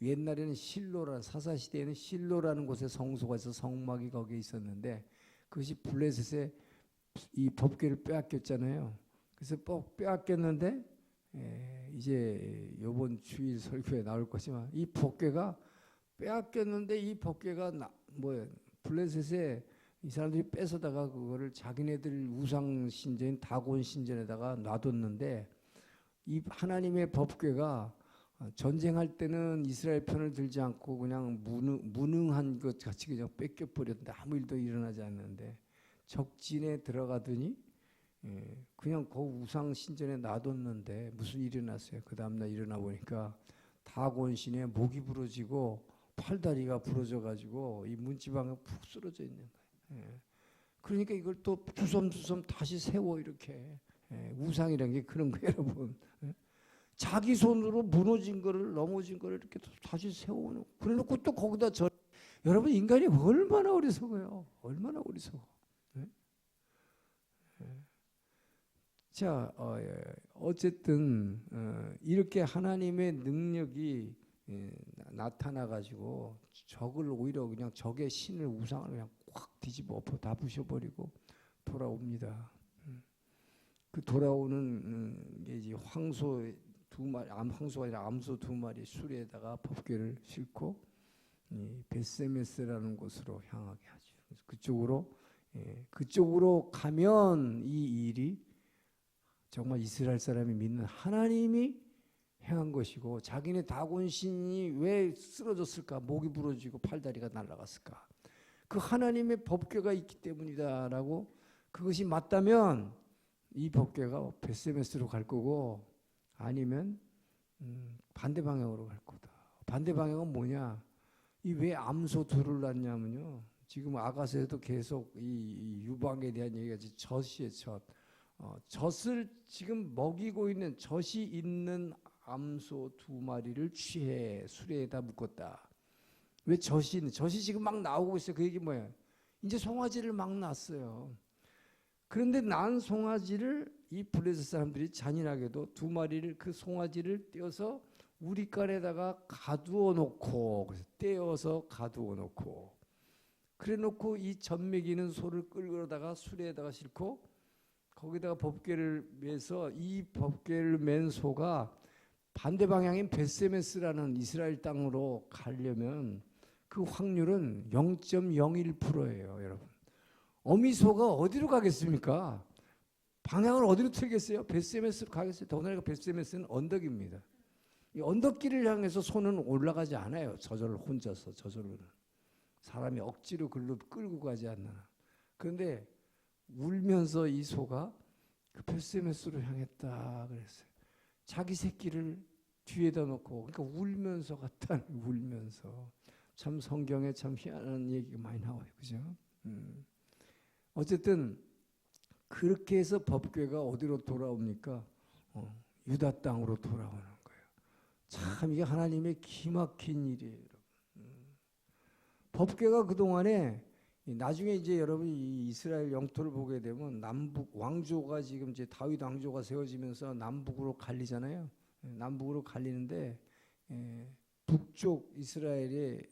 옛날에는 사사시대에는 실로라는 곳에 성소가 있어 성막이 거기에 있었는데 그것이 블레셋의 이 법궤를 빼앗겼잖아요. 그래서 빼앗겼는데 이제 이번 주일 설교에 나올 거지만 이 법궤가 빼앗겼는데 이 법궤가 블레셋에 이 사람들이 뺏어다가 그거를 자기네들 우상 신전인 다곤 신전에다가 놔뒀는데 이 하나님의 법궤가 전쟁할 때는 이스라엘 편을 들지 않고 그냥 무능한 것 같이 그냥 뺏겨버렸는데 아무 일도 일어나지 않는데 적진에 들어가더니 그냥 그 우상 신전에 놔뒀는데 무슨 일이 났어요. 그 다음날 일어나 보니까 다곤신에 목이 부러지고 팔다리가 부러져가지고 이 문지방에 푹 쓰러져 있는 거예요. 그러니까 이걸 또 주섬주섬 다시 세워 이렇게. 우상이라는 게 그런 거예요, 여러분. 자기 손으로 무너진 거를 넘어진 거를 이렇게 다시 세워놓고 그래놓고 또 거기다 여러분 인간이 얼마나 어리석어요. 얼마나 어리석어. 자, 어쨌든 이렇게 하나님의 능력이 나타나 가지고 적을 오히려 그냥 적의 신을 우상을 그냥 확 뒤집어 엎어 다 부셔버리고 돌아옵니다. 그 돌아오는 게 이제 황소 두 마리, 황소가 아니라 암소 두 마리 수레에다가 법궤를 싣고 벳세메스라는 곳으로 향하게 하죠. 그래서 그쪽으로 가면 이 일이 정말 이스라엘 사람이 믿는 하나님이 행한 것이고, 자기네 다곤신이 왜 쓰러졌을까? 목이 부러지고 팔다리가 날아갔을까? 그 하나님의 법궤가 있기 때문이다라고, 그것이 맞다면 이 법궤가 벳세메스로 갈 거고, 아니면 반대 방향으로 갈 거다. 반대 방향은 뭐냐? 이 왜 암소 둘을 낳냐면요, 지금 아가서에도 계속 이 유방에 대한 얘기가 젖이에요. 젖을 지금 먹이고 있는, 젖이 있는 암소 두 마리를 취해 수레에다 묶었다. 왜 젖이 지금 막 나오고 있어요. 그 얘기 뭐예요? 이제 송아지를 막 낳았어요. 그런데 낳은 송아지를 이 블레셋 사람들이 잔인하게도 두 마리를, 그 송아지를 떼어서 우리간에다가 가두어 놓고, 그래서 떼어서 가두어 놓고, 그래 놓고 이 젖 먹이는 소를 끌고다가 수레에다가 싣고 거기다가 법궤를 매서, 이 법궤를 맨 소가 반대 방향인 벳세메스라는 이스라엘 땅으로 가려면 그 확률은 0.01%예요, 여러분. 어미소가 어디로 가겠습니까? 방향을 어디로 틀겠어요? 벳세메스로 가겠어요? 더군다나 벳세메스는 언덕입니다. 이 언덕길을 향해서 소는 올라가지 않아요. 저절로 혼자서, 저절로는. 사람이 억지로 글로 끌고 가지 않나. 그런데 울면서 이 소가 그 벳세메스로 향했다 그랬어요. 자기 새끼를 뒤에다 놓고, 그러니까 울면서 갔다. 울면서. 참 성경에 참 희한한 얘기가 많이 나와요, 그죠? 어쨌든 그렇게 해서 법궤가 어디로 돌아옵니까? 유다 땅으로 돌아오는 거예요. 참 이게 하나님의 기막힌 일이에요, 여러분. 법궤가 그 동안에, 나중에 이제 여러분이 이 이스라엘 영토를 보게 되면 남북 왕조가 지금 이제 다윗 왕조가 세워지면서 남북으로 갈리잖아요. 남북으로 갈리는데 북쪽 이스라엘의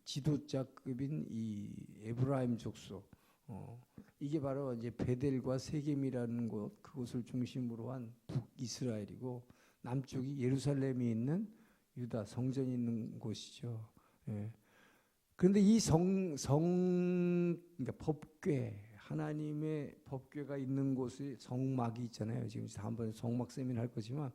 지도자급인 이 에브라임 족속, 이게 바로 이제 베델과 세겜이라는 곳, 그곳을 중심으로 한 북이스라엘이고, 남쪽이 예루살렘이 있는 유다 성전이 있는 곳이죠. 그런데 이 그러니까 법궤, 하나님의 법궤가 있는 곳에 성막이 있잖아요. 지금 다음번에 성막 세미나 할 거지만,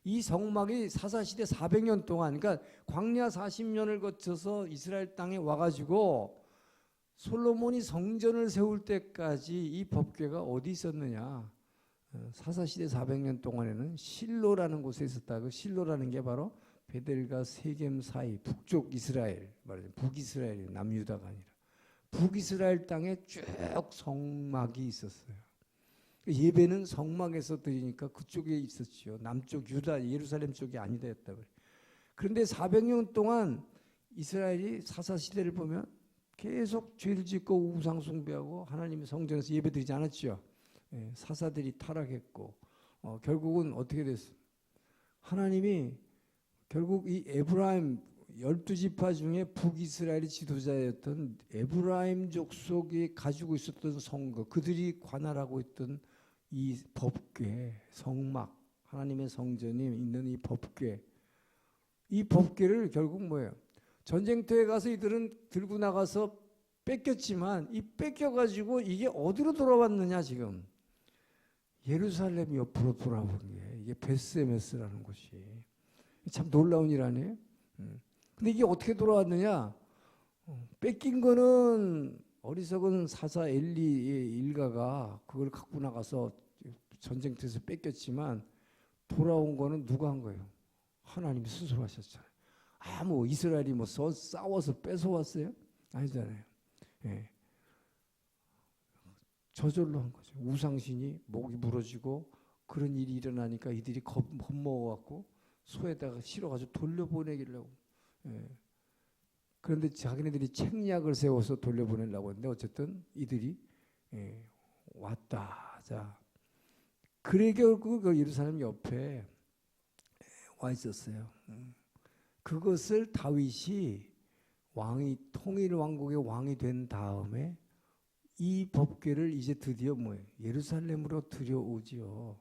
이 성막이 사사시대 400년 동안, 그러니까 광야 40년을 거쳐서 이스라엘 땅에 와가지고 솔로몬이 성전을 세울 때까지 이 법궤가 어디 있었느냐? 사사시대 400년 동안에는 실로라는 곳에 있었다. 그 실로라는 게 바로 베델과 세겜 사이 북쪽 이스라엘, 말하자면 북이스라엘이 남유다가 아니라 북이스라엘 땅에 쭉 성막이 있었어요. 예배는 성막에서 드리니까 그쪽에 있었죠. 남쪽 유다 예루살렘 쪽이 아니다 했다 그래. 그런데 400년 동안 이스라엘이 사사시대를 보면 계속 죄를 짓고 우상 숭배하고 하나님의 성전에서 예배드리지 않았죠. 사사들이 타락했고, 결국은 어떻게 됐어요? 하나님이 결국 이 에브라임 12지파 중에 북이스라엘의 지도자였던 에브라임 족속이 가지고 있었던 성거, 그들이 관할하고 있던 이 법궤, 성막, 하나님의 성전이 있는 이 법궤, 이 법궤를 결국 뭐예요? 전쟁터에 가서 이들은 들고 나가서 뺏겼지만, 이 뺏겨가지고 이게 어디로 돌아왔느냐 지금? 예루살렘 옆으로 돌아온 게 이게 벳세메스라는 곳이. 참 놀라운 일 아니에요? 근데 이게 어떻게 돌아왔느냐? 뺏긴 거는 어리석은 사사 엘리의 일가가 그걸 갖고 나가서 전쟁터에서 뺏겼지만, 돌아온 거는 누가 한 거예요? 하나님이 스스로 하셨잖아요. 뭐 이스라엘이 뭐 싸워서 뺏어왔어요? 아니잖아요. 저절로 한 거죠. 우상신이 목이 부러지고 그런 일이 일어나니까 이들이 겁먹어갖고 소에다가 실어가지고 돌려보내기려고. 그런데 자기네들이 책략을 세워서 돌려보내려고 했는데, 어쨌든 이들이 왔다. 자, 그래 결국 그 예루살렘 옆에 와 있었어요. 그것을 다윗이 왕이 통일 왕국의 왕이 된 다음에 이 법궤를 이제 드디어 뭐예요? 예루살렘으로 들여오지요.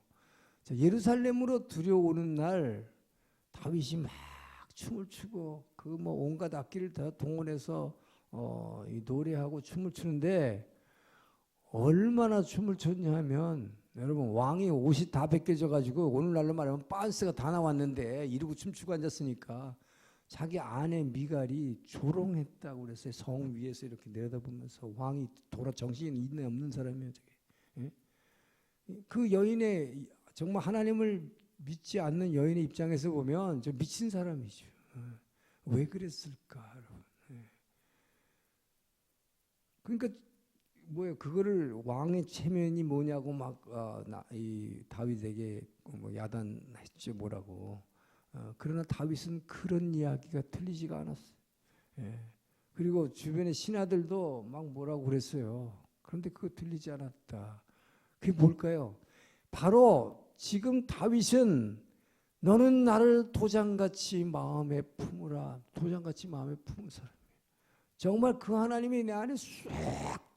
자, 예루살렘으로 들여오는 날 다윗이 막 춤을 추고 그 뭐 온갖 악기를 다 동원해서 이 노래하고 춤을 추는데 얼마나 춤을 췄냐 하면 여러분 왕이 옷이 다 벗겨져 가지고 오늘날로 말하면 빤스가 다 나왔는데 이러고 춤추고 앉았으니까 자기 아내 미갈이 조롱했다고 그랬어요. 성 위에서 이렇게 내려다보면서 왕이 정신이 있네 없는 사람이에요. 저게. 예? 그 여인의 정말 하나님을 믿지 않는 여인의 입장에서 보면 저 미친 사람이죠. 왜 그랬을까, 여러분? 그러니까 뭐예요? 그거를 왕의 체면이 뭐냐고 막 이 다윗에게 뭐 야단했죠, 뭐라고. 그러나 다윗은 그런 이야기가 틀리지가 않았어요. 그리고 주변의 신하들도 막 뭐라고 그랬어요. 그런데 그거 들리지 않았다. 그게 뭘까요? 바로 지금 다윗은 너는 나를 도장같이 마음에 품으라. 도장같이 마음에 품은 사람이에요. 정말 그 하나님이 내 안에 쏙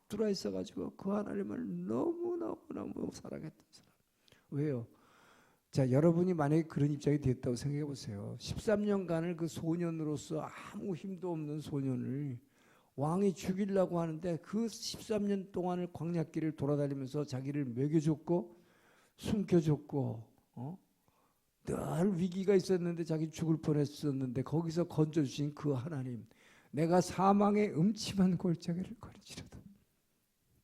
들어와 있어가지고 그 하나님을 너무너무 사랑했던 사람. 왜요? 자, 여러분이 만약에 그런 입장이 됐다고 생각해 보세요. 13년간을 그 소년으로서 아무 힘도 없는 소년을 왕이 죽이려고 하는데 그 13년 동안을 광야길을 돌아다니면서 자기를 먹여줬고 숨겨줬고 늘 위기가 있었는데 자기 죽을 뻔했었는데 거기서 건져주신 그 하나님, 내가 사망의 음침한 골짜기를 걸을지라도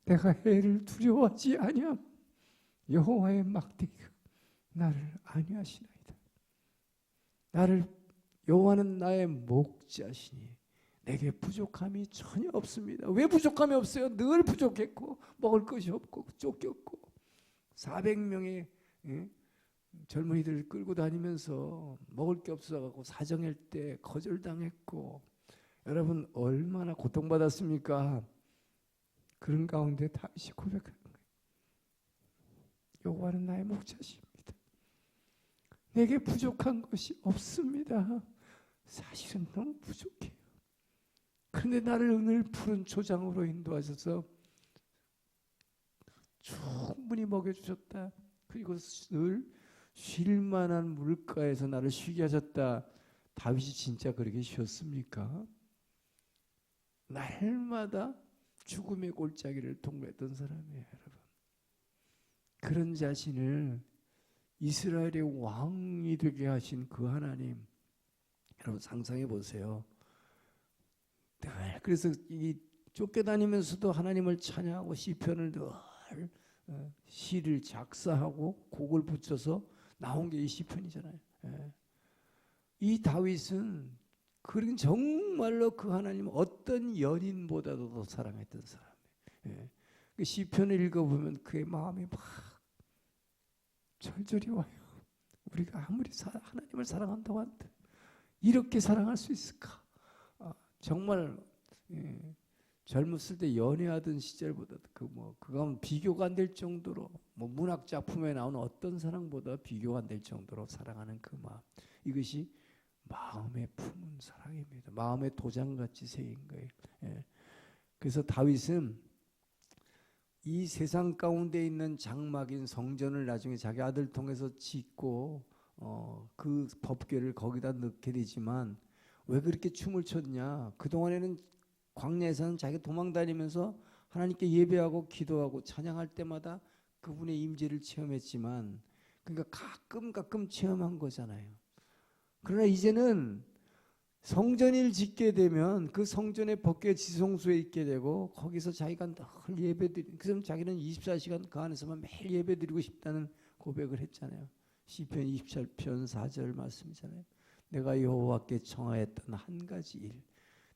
내가 해를 두려워하지 아니함. 여호와의 막대기가 나를 안위하시나이다. 여호와는 나의 목자시니 내게 부족함이 전혀 없습니다. 왜 부족함이 없어요? 늘 부족했고 먹을 것이 없고 쫓겼고 400명의 젊은이들을 끌고 다니면서 먹을 게 없어가지고 사정할 때 거절당했고 여러분 얼마나 고통받았습니까? 그런 가운데 다윗이 고백하는 거예요. 여호와는 나의 목자십니다. 내게 부족한 것이 없습니다. 사실은 너무 부족해요. 그런데 나를 늘 푸른 초장으로 인도하셔서 충분히 먹여주셨다. 그리고 늘 쉴만한 물가에서 나를 쉬게 하셨다. 다윗이 진짜 그렇게 쉬었습니까? 날마다 죽음의 골짜기를 통과했던 사람이에요, 여러분. 그런 자신을 이스라엘의 왕이 되게 하신 그 하나님, 여러분 상상해 보세요. 그래서 이 쫓겨다니면서도 하나님을 찬양하고 시편을 늘 시를 작사하고 곡을 붙여서 나온 게 이 시편이잖아요. 이 다윗은 그런 정말로 그 하나님 어떤 연인보다도 더 사랑했던 사람이에요. 그 시편을 읽어보면 그의 마음이 막 절절히 와요. 우리가 아무리 하나님을 사랑한다고 한들 이렇게 사랑할 수 있을까? 정말 젊었을 때 연애하던 시절보다 그건 비교가 안 될 정도로 문학 작품에 나오는 어떤 사랑보다 비교가 안 될 정도로 사랑하는 그 마음, 이것이 마음에 품은 사랑입니다. 마음의 도장같이 새긴 거예요. 그래서 다윗은 이 세상 가운데 있는 장막인 성전을 나중에 자기 아들 통해서 짓고 그 법궤를 거기다 넣게 되지만 왜 그렇게 춤을 췄냐? 그동안에는 광야에서는 자기가 도망다니면서 하나님께 예배하고 기도하고 찬양할 때마다 그분의 임재를 체험했지만, 그러니까 가끔 체험한 거잖아요. 그러나 이제는 성전을 짓게 되면 그 성전의 법궤 지성소에 있게 되고 거기서 자기가 늘 예배드리고, 그래서 자기는 24시간 그 안에서만 매일 예배드리고 싶다는 고백을 했잖아요. 시편 27편 4절 말씀이잖아요. 내가 여호와께 청하였던 한 가지 일,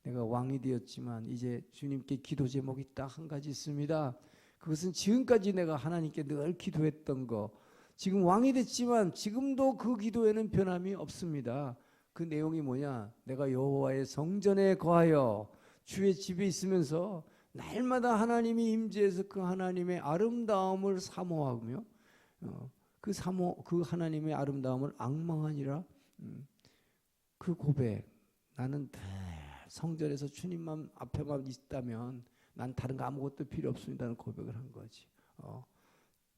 내가 왕이 되었지만 이제 주님께 기도 제목이 딱 한 가지 있습니다. 그것은 지금까지 내가 하나님께 늘 기도했던 거, 지금 왕이 됐지만 지금도 그 기도에는 변함이 없습니다. 그 내용이 뭐냐? 내가 여호와의 성전에 거하여 주의 집에 있으면서 날마다 하나님이 임재해서 그 하나님의 아름다움을 사모하며 그 하나님의 아름다움을 앙망하니라. 그 고백, 나는 늘 성전에서 주님만 앞에만 있다면 난 다른 거 아무것도 필요 없습니다는 고백을 한 거지.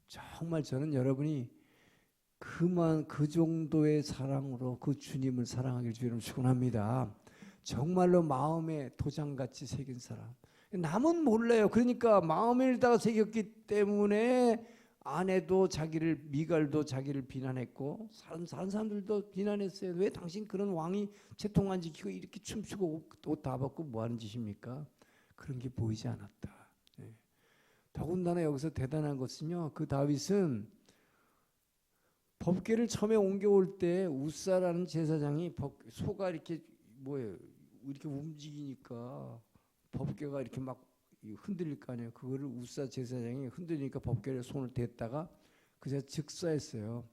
정말 저는 여러분이 그 정도의 사랑으로 그 주님을 사랑하길 주님 축원합니다. 정말로 마음에 도장같이 새긴 사람. 남은 몰라요. 그러니까 마음에다가 새겼기 때문에 아내도 자기를, 미갈도 자기를 비난했고 다른 사람들도 비난했어요. 왜 당신 그런 왕이 채통 안 지키고 이렇게 춤추고 옷 다 벗고 뭐 하는 짓입니까? 그런 게 보이지 않았다. 네. 더군다나 여기서 대단한 것은요, 그 다윗은 법궤를 처음에 옮겨올 때 우사라는 제사장이 소가 이렇게 이렇게 움직이니까 법궤가 이렇게 막 흔들릴 거 아니에요. 그거를 우사 제사장이 흔들리니까 법궤에 손을 댔다가 그저 즉사했어요.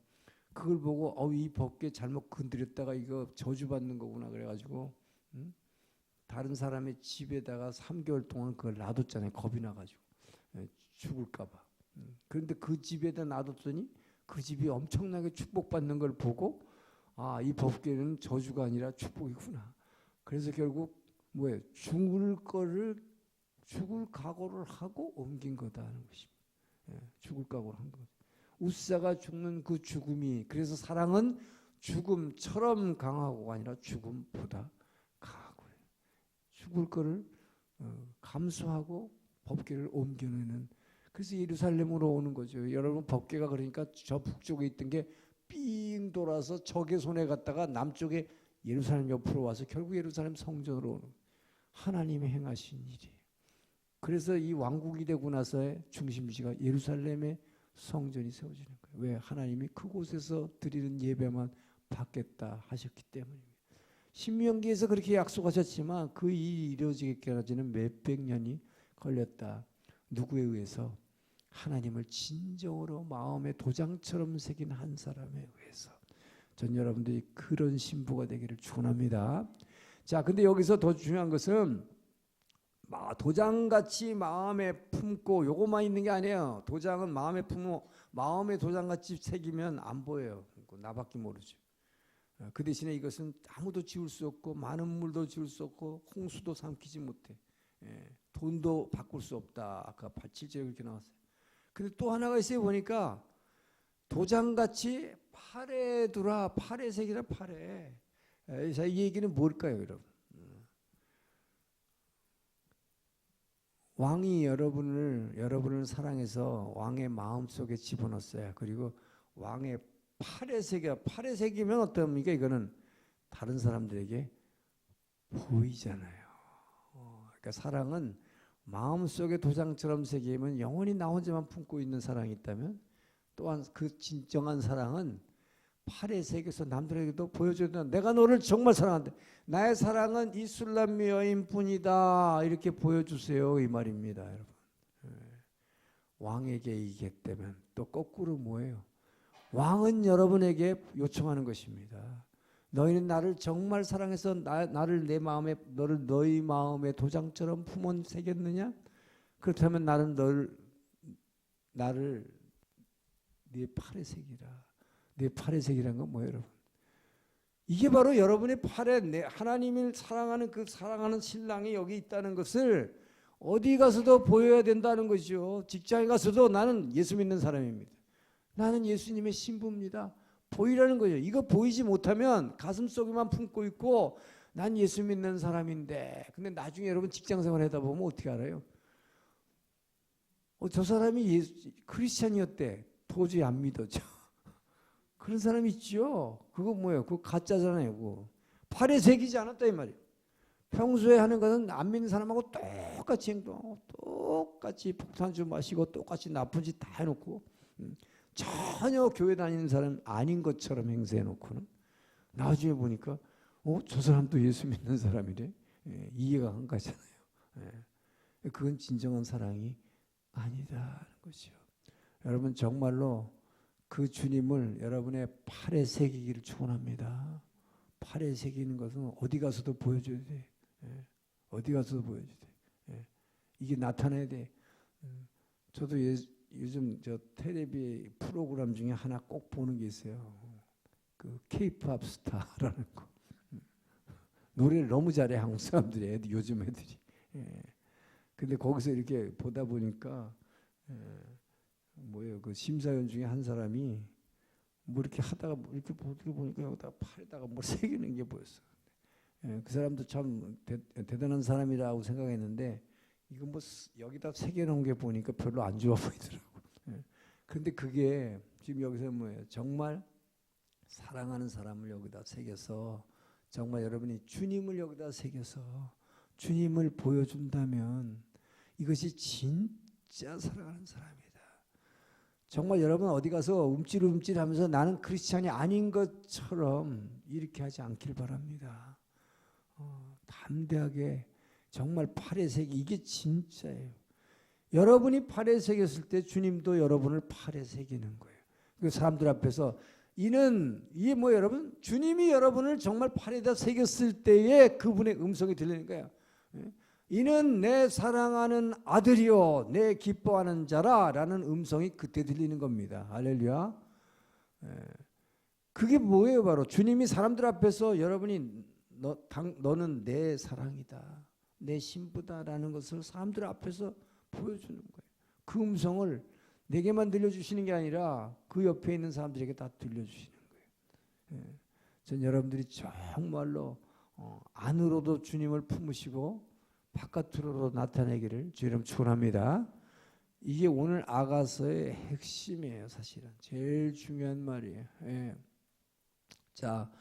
그걸 보고 이 법궤 잘못 건드렸다가 이거 저주받는 거구나 그래가지고 다른 사람의 집에다가 3개월 동안 그걸 놔뒀잖아요. 겁이 나가지고 죽을까 봐. 그런데 그 집에다 놔뒀더니 그 집이 엄청나게 축복받는 걸 보고 이 법궤는 저주가 아니라 축복이구나. 그래서 결국 죽을 각오를 하고 옮긴 거다 하는 것입니다. 죽을 각오를 한 것. 우사가 죽는 그 죽음이, 그래서 사랑은 죽음처럼 강하고가 아니라 죽음보다 강하고, 죽을 거를 감수하고 법궤를 옮겨내는. 그래서 예루살렘으로 오는 거죠. 여러분, 법궤가 그러니까 저 북쪽에 있던 게 삥 돌아서 적의 손에 갔다가 남쪽에 예루살렘 옆으로 와서 결국 예루살렘 성전으로 오는 거예요. 하나님이 행하신 일이에요. 그래서 이 왕국이 되고 나서의 중심지가 예루살렘의 성전이 세워지는 거예요. 왜? 하나님이 그곳에서 드리는 예배만 받겠다 하셨기 때문입니다. 신명기에서 그렇게 약속하셨지만 그 일이 이루어지기까지는 몇백 년이 걸렸다. 누구에 의해서? 하나님을 진정으로 마음의 도장처럼 새긴 한 사람에 의해서. 전 여러분들이 그런 신부가 되기를 축원합니다. 자, 근데 여기서 더 중요한 것은 도장같이 마음에 품고 요것만 있는 게 아니에요. 도장은 마음에 품고 마음에 도장같이 새기면 안 보여요. 나밖에 모르죠. 그 대신에 이것은 아무도 지울 수 없고 많은 물도 지울 수 없고 홍수도 삼키지 못해. 돈도 바꿀 수 없다. 아까 7절에 그렇게 나왔어요. 근데 또 하나가 있어요. 보니까 도장같이 팔에 두라. 팔에 새기라. 팔에. 자, 이 얘기는 뭘까요, 여러분? 왕이 여러분을 사랑해서 왕의 마음속에 집어넣었어요. 그리고 왕의 팔에 새기면 어떻습니까? 이거는 다른 사람들에게 보이잖아요. 그러니까 사랑은 마음속에 도장처럼 새기면 영원히 나 혼자만 품고 있는 사랑이 있다면, 또한 그 진정한 사랑은 팔에 새겨서 남들에게도 보여줘야 된다. 내가 너를 정말 사랑한다. 나의 사랑은 이술람 여인뿐이다. 이렇게 보여주세요. 이 말입니다, 여러분. 왕에게 이기겠다면 또 거꾸로 뭐예요? 왕은 여러분에게 요청하는 것입니다. 너희는 나를 정말 사랑해서 나를 너를 너희 마음의 도장처럼 품어 새겼느냐? 그렇다면 나는 나를 네 팔에 새기라. 내 팔에 새기라는 건 뭐예요, 여러분? 이게 바로 여러분의 팔에 하나님을 사랑하는 그 사랑하는 신랑이 여기 있다는 것을 어디 가서도 보여야 된다는 거죠. 직장에 가서도 나는 예수 믿는 사람입니다. 나는 예수님의 신부입니다. 보이라는 거죠. 이거 보이지 못하면 가슴속에만 품고 있고 난 예수 믿는 사람인데, 근데 나중에 여러분 직장생활 하다 보면 어떻게 알아요? 저 사람이 크리스찬이었대. 도저히 안 믿어져. 그런 사람이 있죠. 그거 뭐예요? 그거 가짜잖아요. 그거. 팔에 새기지 않았다 이 말이에요. 평소에 하는 것은 안 믿는 사람하고 똑같이 행동하고 똑같이 폭탄주 마시고 똑같이 나쁜 짓 다 해놓고 전혀 교회 다니는 사람 아닌 것처럼 행세해놓고는 나중에 보니까 저 사람도 예수 믿는 사람이래. 이해가 안 가잖아요. 그건 진정한 사랑이 아니다는 거죠. 여러분, 정말로 그 주님을 여러분의 팔에 새기기를 축원합니다. 팔에 새기는 것은 어디 가서도 보여줘야 돼. 어디 가서도 보여줘야 돼. 이게 나타나야 돼. 저도 요즘 저 텔레비 프로그램 중에 하나 꼭 보는 게 있어요. 그 K-팝 스타라는 거. 노래를 너무 잘해 한국 사람들이, 요즘 애들이. 예. 근데 거기서 이렇게 보다 보니까 뭐예요? 그 심사위원 중에 한 사람이 뭐 이렇게 하다가 뭐 이렇게 보니까 여기다가 팔에다가 뭘 새기는 게 보였어. 예, 그 사람도 참 대단한 사람이라고 생각했는데 이거 뭐 여기다 새겨놓은 게 보니까 별로 안 좋아 보이더라고. 예. 근데 그게 지금 여기서 뭐예요? 정말 사랑하는 사람을 여기다 새겨서 정말 여러분이 주님을 여기다 새겨서 주님을 보여준다면 이것이 진짜 사랑하는 사람이다. 정말 여러분 어디 가서 움찔움찔하면서 나는 크리스찬이 아닌 것처럼 이렇게 하지 않길 바랍니다. 담대하게 정말 팔에 새기, 이게 진짜예요. 여러분이 팔에 새겼을 때 주님도 여러분을 팔에 새기는 거예요. 그 사람들 앞에서 이게 뭐 여러분, 주님이 여러분을 정말 팔에다 새겼을 때에 그분의 음성이 들리는 거예요. 이는 내 사랑하는 아들이요 내 기뻐하는 자라 라는 음성이 그때 들리는 겁니다. 할렐루야. 그게 뭐예요? 바로 주님이 사람들 앞에서 여러분이 너는 내 사랑이다, 내 신부다 라는 것을 사람들 앞에서 보여주는 거예요. 그 음성을 내게만 들려주시는 게 아니라 그 옆에 있는 사람들에게 다 들려주시는 거예요. 전 여러분들이 정말로 안으로도 주님을 품으시고 바깥으로도 나타내기를 주 이름 축원합니다. 이게 오늘 아가서의 핵심이에요. 사실은 제일 중요한 말이에요. 예. 자,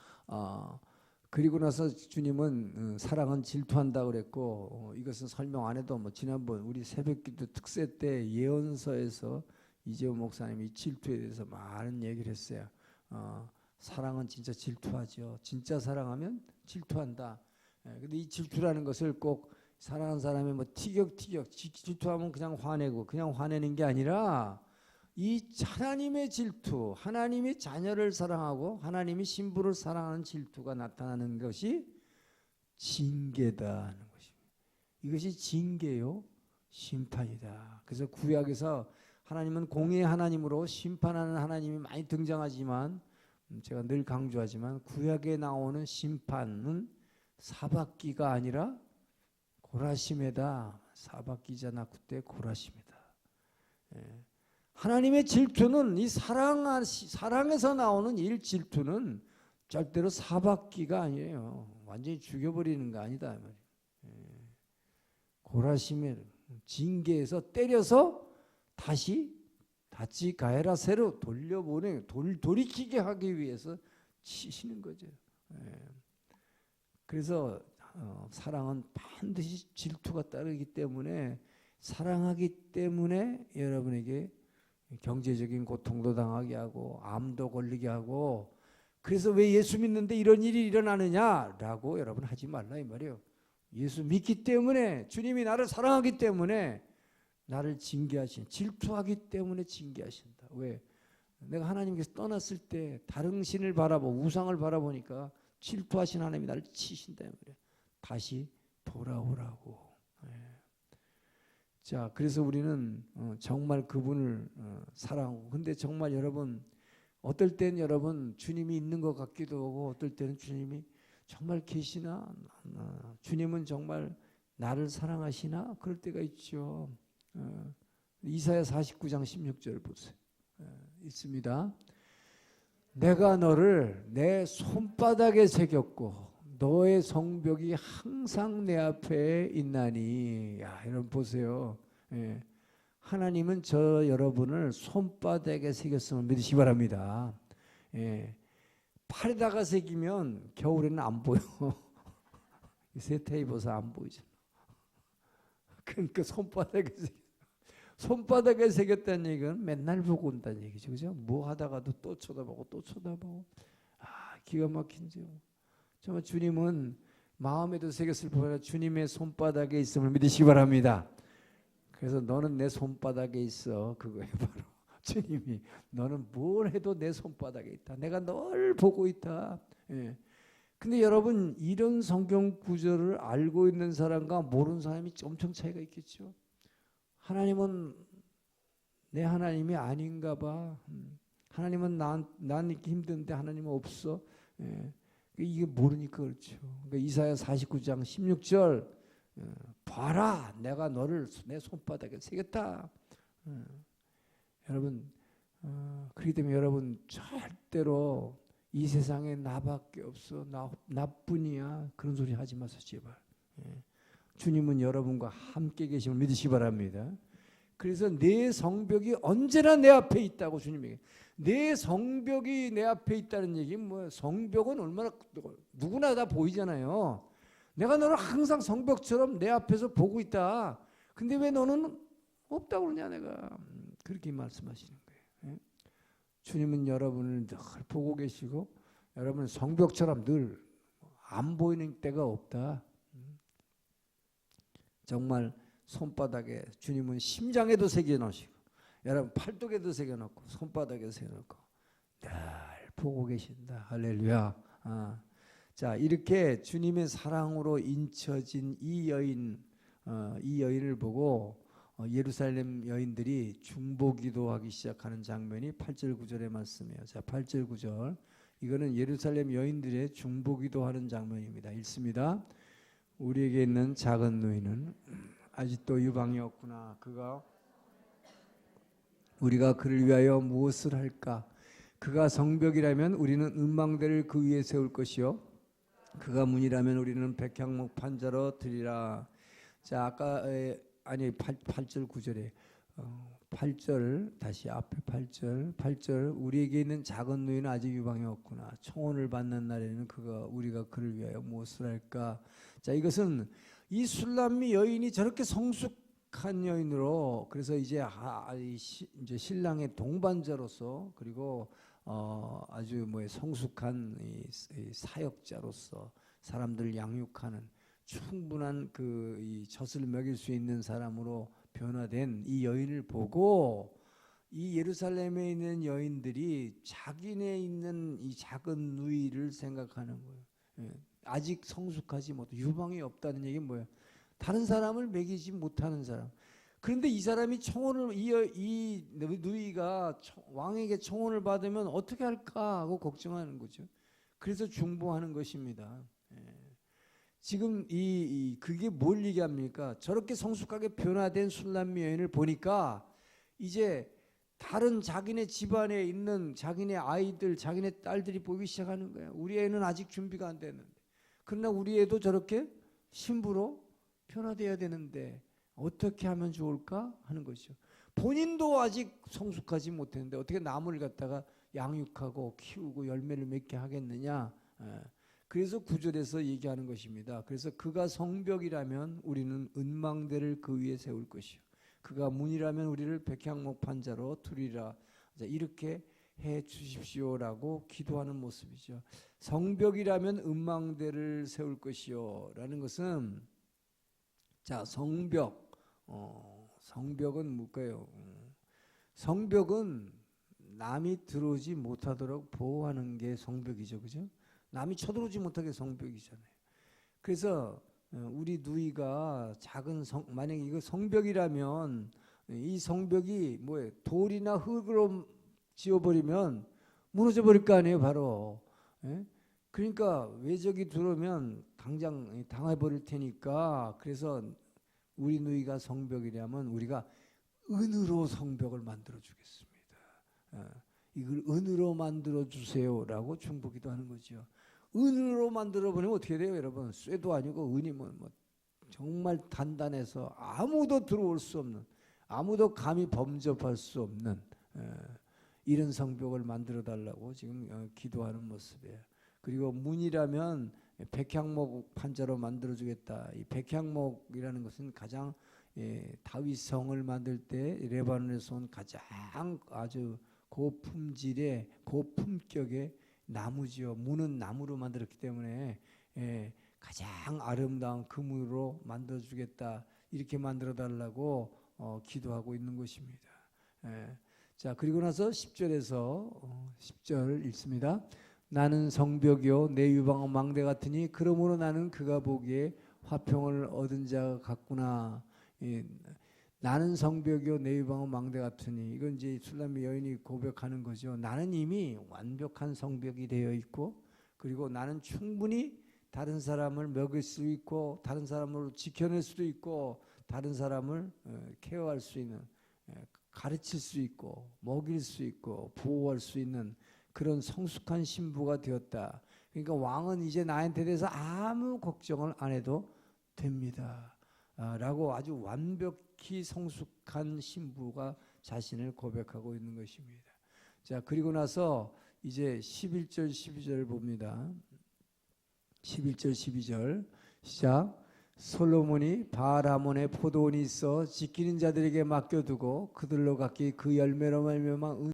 그리고 나서 주님은 사랑은 질투한다 그랬고 이것은 설명 안 해도 뭐 지난번 우리 새벽기도 특세 때 예언서에서 이재호 목사님이 질투에 대해서 많은 얘기를 했어요. 사랑은 진짜 질투하죠. 진짜 사랑하면 질투한다. 근데 이 질투라는 것을 꼭 사랑하는 사람이 뭐 티격태격 질투하면 그냥 화내고 그냥 화내는 게 아니라 이 하나님의 질투, 하나님의 자녀를 사랑하고 하나님의 신부를 사랑하는 질투가 나타나는 것이 징계다 하는 것입니다. 이것이 징계요, 심판이다. 그래서 구약에서 하나님은 공의의 하나님으로 심판하는 하나님이 많이 등장하지만 제가 늘 강조하지만 구약에 나오는 심판은 사박기가 아니라 고라심에다. 사박기잖아. 그때 고라심이다. 하나님의 질투는 이 사랑에서 나오는 일 질투는 절대로 사박기가 아니에요. 완전히 죽여버리는 거 아니다. 고라심에 징계에서 때려서 다시 가에라세로 돌려보내 돌이키게 하기 위해서 치시는 거죠. 그래서 사랑은 반드시 질투가 따르기 때문에 사랑하기 때문에 여러분에게 경제적인 고통도 당하게 하고 암도 걸리게 하고 그래서 왜 예수 믿는데 이런 일이 일어나느냐라고 여러분 하지 말라 이 말이에요. 예수 믿기 때문에 주님이 나를 사랑하기 때문에 나를 징계하신 질투하기 때문에 징계하신다. 왜? 내가 하나님께서 떠났을 때 다른 신을 바라보고 우상을 바라보니까 질투하신 하나님이 나를 치신다 이 말이에요. 다시 돌아오라고. 자, 그래서 우리는 정말 그분을 사랑하고 근데 정말 여러분 어떨 땐 여러분 주님이 있는 것 같기도 하고 어떨 때는 주님이 정말 계시나 주님은 정말 나를 사랑하시나 그럴 때가 있죠. 이사야 49장 16절 보세요. 있습니다. 내가 너를 내 손바닥에 새겼고 너의 성벽이 항상 내 앞에 있나니. 야, 여러분 보세요. 하나님은 저 여러분을 손바닥에 새겼음을 믿으시기 바랍니다. 팔에다가 새기면 겨울에는 안 보여. 세태 입어서 안 보이죠. 그러니까 손바닥에 새겼다는 얘기는 맨날 보고 온다는 얘기죠. 그죠? 뭐 하다가도 또 쳐다보고 또 쳐다보고. 기가 막힌죠. 정말 주님은 마음에도 새겼을 뿐 아니라 주님의 손바닥에 있음을 믿으시기 바랍니다. 그래서 너는 내 손바닥에 있어. 그거예요 바로. 주님이 너는 뭘 해도 내 손바닥에 있다. 내가 널 보고 있다. 근데 여러분 이런 성경 구절을 알고 있는 사람과 모르는 사람이 엄청 차이가 있겠죠. 하나님은 내 하나님이 아닌가 봐. 하나님은 난 이렇게 힘든데 하나님은 없어. 예. 이게 모르니까 그렇죠. 그러니까 이사야 49장 16절 봐라 내가 너를 내 손바닥에 새겼다. 여러분 그렇기 때문에 여러분 절대로 이 세상에 나밖에 없어 나뿐이야 그런 소리 하지 마세요 제발. 주님은 여러분과 함께 계심을 믿으시기 바랍니다. 그래서 내 성벽이 언제나 내 앞에 있다고 주님에게. 내 성벽이 내 앞에 있다는 얘기는 뭐예요? 성벽은 얼마나 누구나 다 보이잖아요. 내가 너를 항상 성벽처럼 내 앞에서 보고 있다. 근데 왜 너는 없다고 그러냐 내가. 그렇게 말씀하시는 거예요. 주님은 여러분을 늘 보고 계시고 여러분은 성벽처럼 늘 안 보이는 때가 없다. 정말 손바닥에 주님은 심장에도 새겨놓으시고 여러분 팔뚝에도 새겨놓고 손바닥에 새겨놓고 늘 보고 계신다. 할렐루야. 자 이렇게 주님의 사랑으로 인쳐진 이 여인을 보고 예루살렘 여인들이 중보기도하기 시작하는 장면이 8절 9절의 말씀이에요. 자 8절 9절 이거는 예루살렘 여인들의 중보기도하는 장면입니다. 읽습니다. 우리에게 있는 작은 누이는 아직도 유방이 없구나. 우리가 그를 위하여 무엇을 할까? 그가 성벽이라면 우리는 은망대를 그 위에 세울 것이요 그가 문이라면 우리는 백향목 판자로 드리라. 자 아까 8절 9절에 8절 다시 앞에 8절 우리에게 있는 작은 누이는 아직 유방이 없구나. 청혼을 받는 날에는 우리가 그를 위하여 무엇을 할까? 자 이것은 이 술람미 여인이 저렇게 성숙한 여인으로 그래서 이제 신랑의 동반자로서 그리고 아주 성숙한 이 사역자로서 사람들을 양육하는 충분한 이 젖을 먹일 수 있는 사람으로 변화된 이 여인을 보고 이 예루살렘에 있는 여인들이 자기네 있는 이 작은 누이를 생각하는 거예요. 아직 성숙하지 못해 유방이 없다는 얘기는 뭐예요? 다른 사람을 먹이지 못하는 사람. 그런데 이 사람이 청혼을 이 누이가 왕에게 청혼을 받으면 어떻게 할까 하고 걱정하는 거죠. 그래서 중보하는 것입니다. 지금 그게 뭘 얘기합니까? 저렇게 성숙하게 변화된 술람미 여인을 보니까 이제 다른 자기네 집안에 있는 자기네 아이들, 자기네 딸들이 보기 시작하는 거예요. 우리 애는 아직 준비가 안 됐는데. 그러나 우리 애도 저렇게 신부로 변화돼야 되는데 어떻게 하면 좋을까 하는 것이죠. 본인도 아직 성숙하지 못했는데 어떻게 남을 갖다가 양육하고 키우고 열매를 맺게 하겠느냐. 그래서 9절에서 얘기하는 것입니다. 그래서 그가 성벽이라면 우리는 은망대를 그 위에 세울 것이요 그가 문이라면 우리를 백향목 판자로 두리라. 이렇게 해 주십시오라고 기도하는 모습이죠. 성벽이라면 은망대를 세울 것이요 라는 것은 자 성벽은 뭘까요? 성벽은 남이 들어오지 못하도록 보호하는 게 성벽이죠. 그죠? 남이 쳐들어오지 못하게 성벽이잖아요. 그래서 우리 누이가 만약에 이거 성벽이라면 이 성벽이 뭐예요? 돌이나 흙으로 지어버리면 무너져 버릴 거 아니에요, 바로. 그러니까 외적이 들어오면 당장 당해버릴 테니까 그래서 우리 누이가 성벽이라면 우리가 은으로 성벽을 만들어 주겠습니다. 이걸 은으로 만들어 주세요라고 중보기도 하는 거죠. 은으로 만들어 버리면 어떻게 돼요, 여러분? 쇠도 아니고 은이 정말 단단해서 아무도 들어올 수 없는, 아무도 감히 범접할 수 없는 이런 성벽을 만들어 달라고 지금 기도하는 모습이에요. 그리고 문이라면 백향목 판자로 만들어 주겠다. 이 백향목이라는 것은 가장 다윗 성을 만들 때 레바논에서 온 가장 아주 고품질의 고품격의 나무지요. 문은 나무로 만들었기 때문에 가장 아름다운 금으로 만들어 주겠다. 이렇게 만들어 달라고 기도하고 있는 것입니다. 자, 그리고 나서 10절 읽습니다. 나는 성벽이요 내 유방은 망대 같으니 그러므로 나는 그가 보기에 화평을 얻은 자 같구나. 나는 성벽이요 내 유방은 망대 같으니, 이건 이제 술람의 여인이 고백하는 거죠. 나는 이미 완벽한 성벽이 되어 있고, 그리고 나는 충분히 다른 사람을 먹일 수 있고, 다른 사람을 지켜낼 수도 있고, 다른 사람을 케어할 수 있는, 가르칠 수 있고, 먹일 수 있고, 보호할 수 있는 그런 성숙한 신부가 되었다. 그러니까 왕은 이제 나한테 대해서 아무 걱정을 안 해도 됩니다. 라고 아주 완벽히 성숙한 신부가 자신을 고백하고 있는 것입니다. 자, 그리고 나서 이제 11절 12절 봅니다. 11절 12절 시작. 솔로몬이 바알하몬에 포도원이 있어 지키는 자들에게 맡겨두고 그들로 각기 그 열매로 말미암아